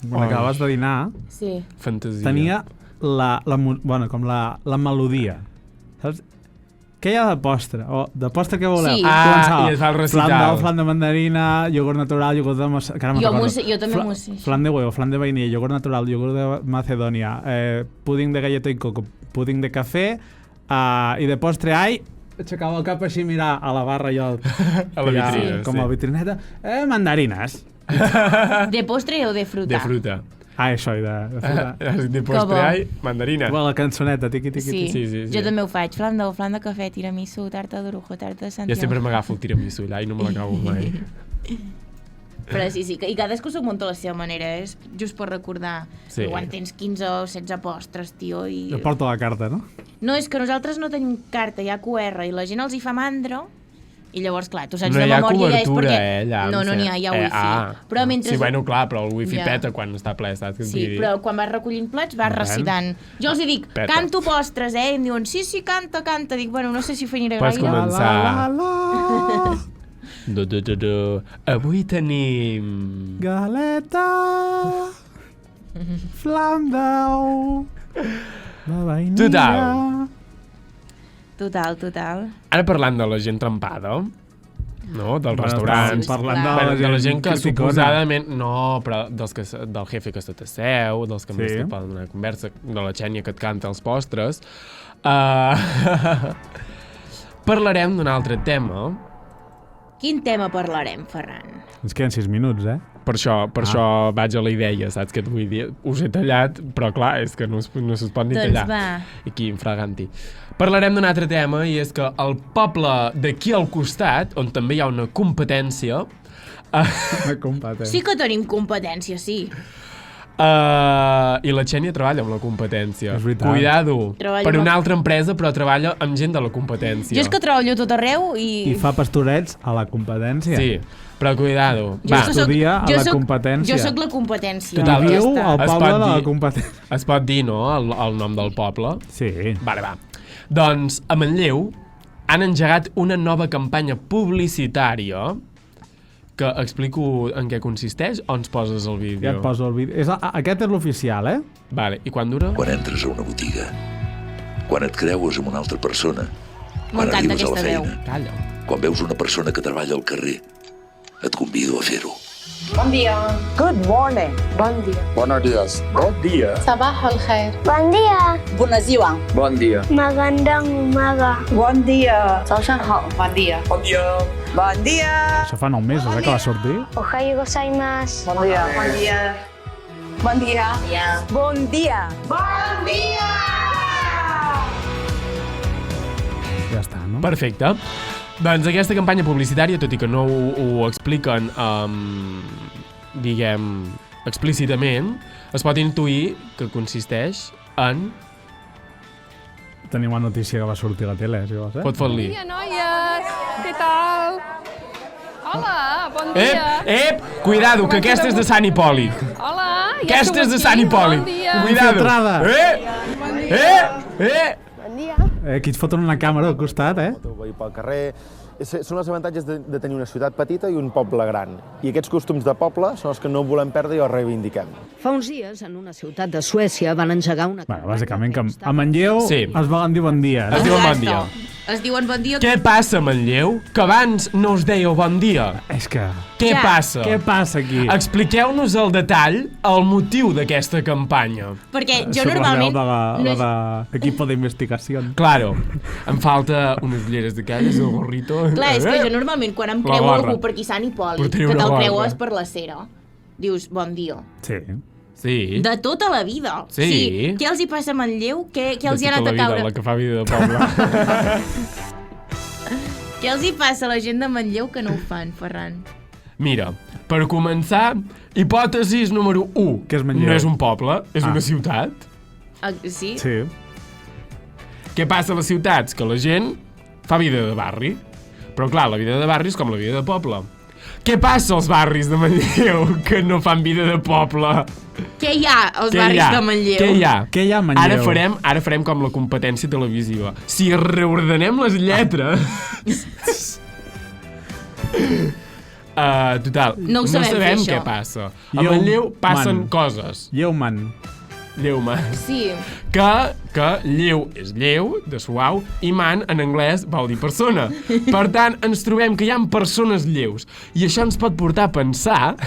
quan acabaves de dinar. Sí. Fantasia. Tenia com la melodia. Saps? Què hi ha de postre? O de postre què voleu? Sí. I es fa el recital. Flan de mandarina, iogurt natural, iogurt de... Jo també m'ho sé. Flan de huevo, flan de vainilla, iogurt natural, iogurt de Macedònia, púding de galleta i coco, púding de cafè, i de postre, aixecava el cap així, mirar a la barra i a la vitrina, com a vitrineta, mandarines. De postre o de fruta? De fruta. Això, i de fruta. De postre, mandarina. La cançoneta, tiqui, tiqui. Sí, jo també ho faig. Flan de cafè, tiramisú, tarta d'orujo, tarta de Santiago. Jo sempre m'agafo el tiramisú, allà, i no me l'acabo mai. Però sí, i cadascú s'ho munta a la seva manera, és just per recordar. Sí. Quan tens 15 o 16 postres, tio, i... Jo porto la carta, no? No, és que nosaltres no tenim carta, hi ha QR, i la gent els hi fa mandra, i llavors, clar, tu saps no de memòria ja és perquè... allà, no n'hi ha, hi ha wifi. Però mentre... Sí, bueno, clar, però el wifi peta quan està ple, saps? Sí, però quan vas recollint plats vas recitant. Jo els hi dic, canto postres, I em diuen, sí, canta. Dic, bueno, no sé si ho aniré gaire. Pots començar. Avui tenim... Galeta, flam d'ou, la vainilla... Total. Ara parlant de la gent trempada, no? Dels restaurants. Parlant de la gent que suposadament... No, però del jefe que se t'asseu, dels que més te poden donar conversa, de la Xènia que et canta els postres. Parlarem d'un altre tema. Quin tema parlarem, Ferran? Ens queden 6 minuts, Per això vaig a la idea, saps què et vull dir? Us he tallat, però clar, és que no es pot ni tallar. Doncs va. Aquí, infraganti. Parlarem d'un altre tema, i és que el poble d'aquí al costat, on també hi ha una competència... Sí que tenim competència, sí. I la Xènia treballa amb la competència. És veritat. Cuidado. Per una altra empresa, però treballa amb gent de la competència. Jo és que treballo tot arreu i... I fa pastorets a la competència. Sí, però cuidado. Estudia a la competència. Jo sóc la competència. Total, viu al poble de la competència. Es pot dir, no?, el nom del poble. Sí. Vale, va. Doncs a Manlleu han engegat una nova campanya publicitària que explico en què consisteix o ens poses el vídeo? Ja et poso el vídeo. Aquest és l'oficial, Vale, i quan dura? Quan entres a una botiga, quan et creues amb una altra persona, quan arribes a la feina, Calla. quan veus una persona que treballa al carrer, et convido a fer-ho. Bon dia. Good morning. Bon dia. Buenos días. Bon dia. Sabah al-khair. Bon dia. Bună ziua. Bon dia. Magandang umaga. Bon dia. 早上好. Bon dia. Bon dia. Bon dia. Això fa 9 mesos, que va sortir. Ohayo gozaimasu. Bon dia. Bon dia. Bon dia. Bon dia. Bon dia. Ja està, no? Perfecte. Doncs aquesta campanya publicitària, tot i que no ho expliquen, diguem, explícitament, es pot intuir que consisteix en... Tenim una notícia que va sortir a la tele, si vols, Pot fer-li. Bon dia, noies! Què tal? Hola, bon dia! Ep! Cuidado, que aquesta és de Sant Hipòlit. Hola, ja Aquesta és de sou Sant aquí? Hipòlit. Bon dia! Cuidado. Bon dia! Bon dia. Aquí et foten una càmera al costat, Veí pel carrer. Són els avantatges de tenir una ciutat petita i un poble gran. I aquests costums de poble són els que no volem perdre i els reivindiquem. Fa uns dies, en una ciutat de Suècia, van engegar una... Bueno, bàsicament que a Manlleu es volen dir bon dia. Es diuen bon dia. Es diuen bon dia... Què passa, Manlleu? Que abans no us dèieu bon dia. És que... Què passa? Què passa aquí? Expliqueu-nos al detall el motiu d'aquesta campanya. Perquè jo normalment... de l'equip d'investigació. Claro. Em falta unes ulleres d'aquelles, el gorrito... Clar, és que jo normalment quan em creu algú per aquí Sant Hipòlit, que te'l creues per la cera, dius bon dia. Sí. Sí. De tota la vida. Sí. Què els hi passa a Manlleu? Què els hi ha anat a caure? De tota la vida, la que fa vida de poble. Què els hi passa a la gent de Manlleu que no ho fan, Ferran? Mira, per començar, hipòtesis número 1. Què és Manlleu? No és un poble, és una ciutat. Sí? Sí. Què passa a les ciutats? Que la gent fa vida de barri. Però clar, la vida de barri és com la vida de poble. Què passa als barris de Manlleu que no fan vida de poble? Què hi ha als barris de Manlleu? Què hi ha? Què hi ha a Manlleu? Ara farem com la competència televisiva. Si reordenem les lletres... Total, no sabem què passa. A Manlleu passen coses. Lleuman. Sí. Que lleu és lleu, de suau, i man en anglès vol dir persona. Per tant, ens trobem que hi ha persones lleus. I això ens pot portar a pensar...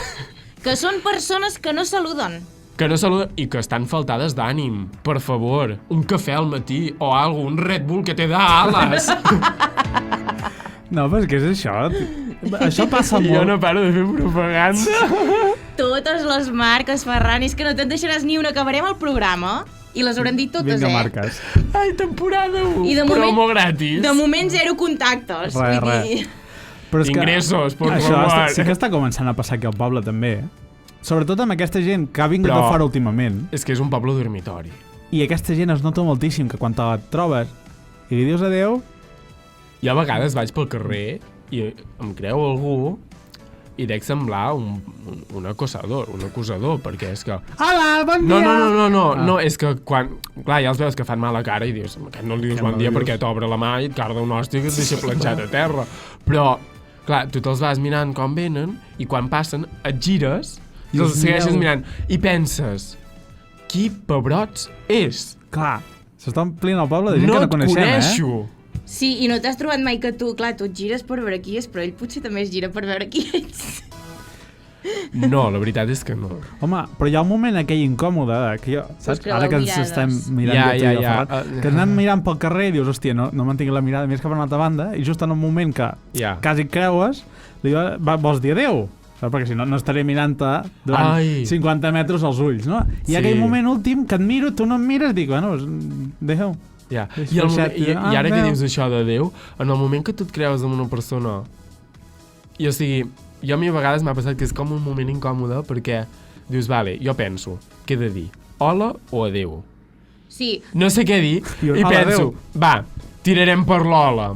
Que són persones que no saluden. Que no saluden i que estan faltades d'ànim. Per favor, un cafè al matí o un Red Bull que te da ales. No, però què és això? Això passa molt. Jo no paro de fer propaganda. Totes les marques, Ferran, és que no te'n deixaràs ni una. Acabarem el programa i les haurem dit totes, Vinga, marques. Ai, temporada 1, promo gratis. De moment, 0 contactes. Res. Ingressos, por això favor. sí que està començant a passar aquí al poble, també. Sobretot amb aquesta gent que ha vingut de fora últimament. És que és un poble dormitori. I aquesta gent es nota moltíssim, que quan te la trobes i li dius adeu... Jo a vegades vaig pel carrer i em creu algú i dec semblar un acosador, perquè és que... Hola, bon dia! No, és que quan... Clar, ja els veus que fan mala cara i dius, aquest no li dius bon dia perquè t'obre la mà i et carda un hòstia que et deixa planxat a terra. Però, clar, tu te'ls vas mirant com venen i quan passen et gires i els segueixes mirant i penses, qui pebrots és? Clar, s'està omplint el poble de gent que no coneixem, No et coneixo! Sí, i no t'has trobat mai que tu, clar, tu et gires per veure qui és, però ell potser també es gira per veure qui ets. No, la veritat és que no. Home, però hi ha un moment aquell incòmode que jo, saps? Ara que ens estem mirant que anem mirant pel carrer i dius, hòstia, no mantingui la mirada més cap a una altra banda i just en un moment que quasi creues, li dius, vols dir adeu? Perquè si no, no estaré mirant-te durant 50 metres als ulls, no? I aquell moment últim que et miro, tu no em mires, dic, bueno, adeu. I ara que dius això de Déu, en el moment que tu et creus amb una persona, i o sigui, jo a mi a vegades m'ha passat que és com un moment incòmode perquè dius, vale, jo penso, què he de dir? Hola o adeu? Sí. No sé què dir i penso, va, tirarem per l'hola.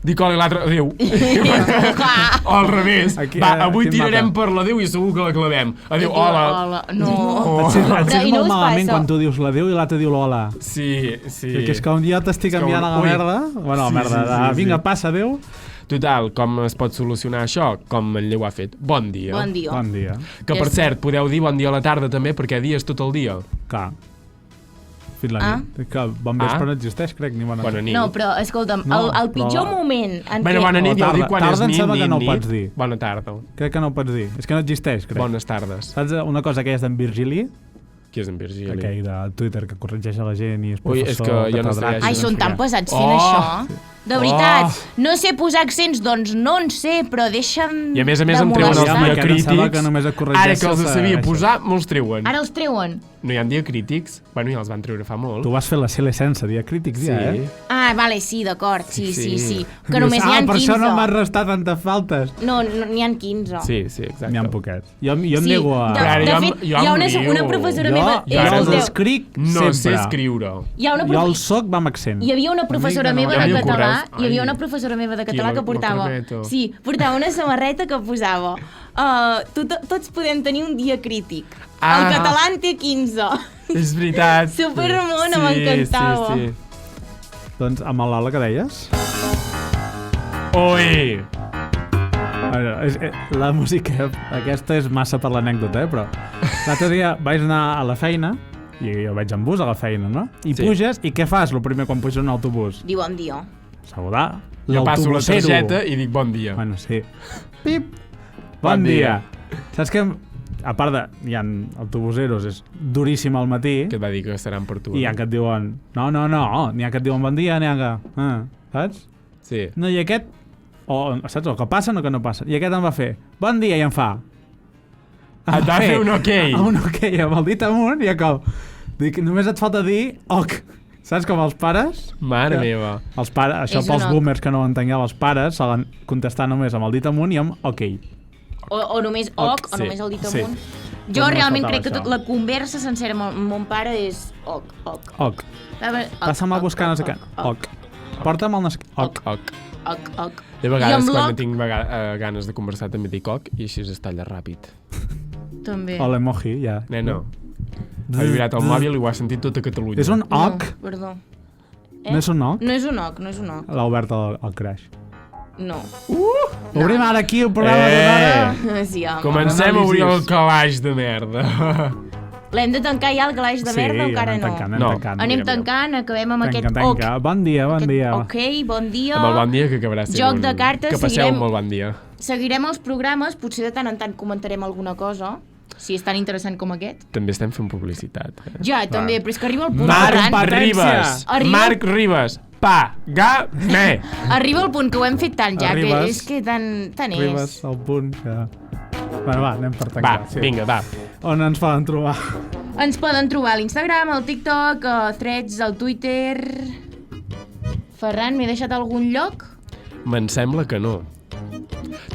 Dic hola i l'altre, adeu. O al revés. Va, avui tirarem per l'adeu i segur que la clavem. Adeu, hola. No. Et sents molt malament quan tu dius l'adeu i l'altre diu l'hola. Sí. Perquè és com jo t'estic enviant a la merda. Bueno, la merda. Vinga, passa, adeu. Total, com es pot solucionar això? Com en Lleu ha fet. Bon dia. Bon dia. Que, per cert, podeu dir bon dia a la tarda també, perquè dia és tot el dia. Clar. Fins la nit. Que bon vespre no existeix, crec, ni bona nit. No, però, escolta'm, el pitjor moment en què... Bona nit, ja ho dic quan és nit, que no ho pots dir. Bona tarda. Crec que no ho pots dir. És que no existeix, crec. Bones tardes. Saps una cosa que és d'en Virgili? Qui és en Virgili? Aquell de Twitter que corregeix a la gent i és professor. Ui, és que jo no sé. Ai, són tan pesats fent això. De veritat, no sé posar accents, doncs no en sé, però deixa'm I a més em treuen els diacrítics. Ara que els sabia posar, me'ls treuen. Ara els treuen? No hi ha diacrítics? Bueno, ja els van treure fa molt. Tu vas fer la CL sense diacrítics, ja, Ah, vale, sí, d'acord, sí. Que només n'hi ha 15. Per això no m'has restat tantes faltes. No, n'hi ha 15. Sí, exacte. N'hi ha poquets. Jo em nego a... De fet, hi ha una professora meva... Jo els escric sempre. No sé escriure. Jo el soc va amb accent. Hi havia una professora meva de català, que portava... Sí, portava una samarreta que posava tots podem tenir un dia crític. El català en té 15. És veritat. Supermona, m'encantava. Sí. Doncs amb l'Ala que deies? Oi! La música aquesta és massa per l'anècdota, però l'altre dia vaig anar a la feina i jo vaig en bus a la feina, no? I puges, i què fas el primer quan puges en un autobús? Diu bon dia. Saludar. Jo passo la targeta i dic bon dia. Bueno, sí. Pip! Bon dia. Saps què? A part de, hi ha autobuseros, és duríssim al matí. Que et va dir que seran per tu. I hi ha que et diuen, no, n'hi ha que et diuen bon dia, n'hi ha que... saps? Sí. No, i aquest, saps, o que passen o que no passen. I aquest em va fer, bon dia, i em fa. Et va fer un ok. Un ok, amb el dit amunt, i com... Dic, només et falta dir, ok. Saps com els pares? Mare meva. Els pares, això pels boomers que no ho entengueu, els pares solen contestar només amb el dit amunt i amb ok. O només ok, o només el dit amunt. Jo realment crec que tota la conversa sencera amb mon pare és ok. Ok. Passa'm a buscar no sé què. Ok. Porta'm el no sé què. Ok. Ok. De vegades, quan tinc ganes de conversar, també dic ok, i així es talla ràpid. També. O l'emoji, ja. Neno, ha vibrat el mòbil i ho ha sentit tota Catalunya. És un ok? No, perdó. No és un ok? No és un ok. L'ha obert el Crash. No. Obrim ara aquí el programa d'una hora. Sí, home. Comencem a obrir el calaix de merda. L'hem de tancar ja el calaix de merda o encara no? Anem tancant, acabem amb aquest ok. Bon dia. Ok, bon dia. Amb el bon dia que acabarà sent joc de cartes. Que passeu un molt bon dia. Seguirem els programes, potser de tant en tant comentarem alguna cosa, si és tan interessant com aquest. També estem fent publicitat. Ja, també, però és que arriba el punt... Marc Ribas. Pagame! Arriba el punt que ho hem fet tant ja, que és que tant és. Arribes al punt que... Bueno, va, anem per tancar. Vinga, va. On ens poden trobar? Ens poden trobar a l'Instagram, al TikTok, a Threads, al Twitter... Ferran, m'he deixat algun lloc? Me'n sembla que no.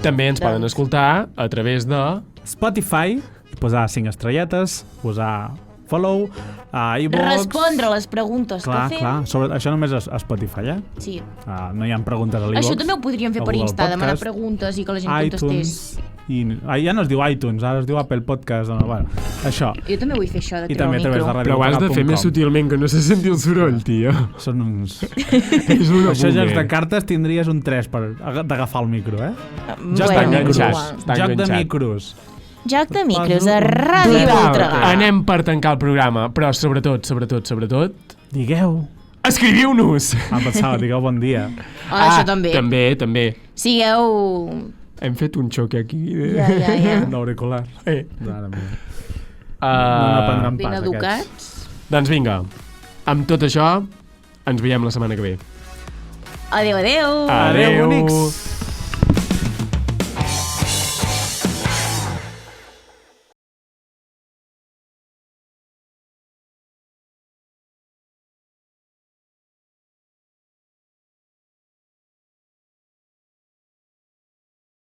També ens poden escoltar a través de... Spotify, posar 5 estrelletes, posar... follow, a iVoox... Respondre les preguntes que fem. Clar, això només a Spotify, Sí. No hi ha preguntes a l'iVoox. Això també ho podríem fer per Insta, demanar preguntes i que la gent contestés. Ja no es diu iTunes, ara es diu Apple Podcast. Bueno, això. Jo també vull fer això, de treure el micro. Però ho has de fer més sutilment, que no se senti el soroll, tio. Són uns... Això, jocs de cartes, tindries un 3 per d'agafar el micro, Joc de micros. Joc de micros a Ràdio Voltregà. Anem per tancar el programa, però sobretot... Digueu. Escriviu-nos! Pensava, digueu bon dia. Això també. També. Sigueu... Hem fet un xoc aquí. Ja. D'auricular. No ben educats. Doncs vinga, amb tot això, ens veiem la setmana que ve. Adéu. Adéu, bonics.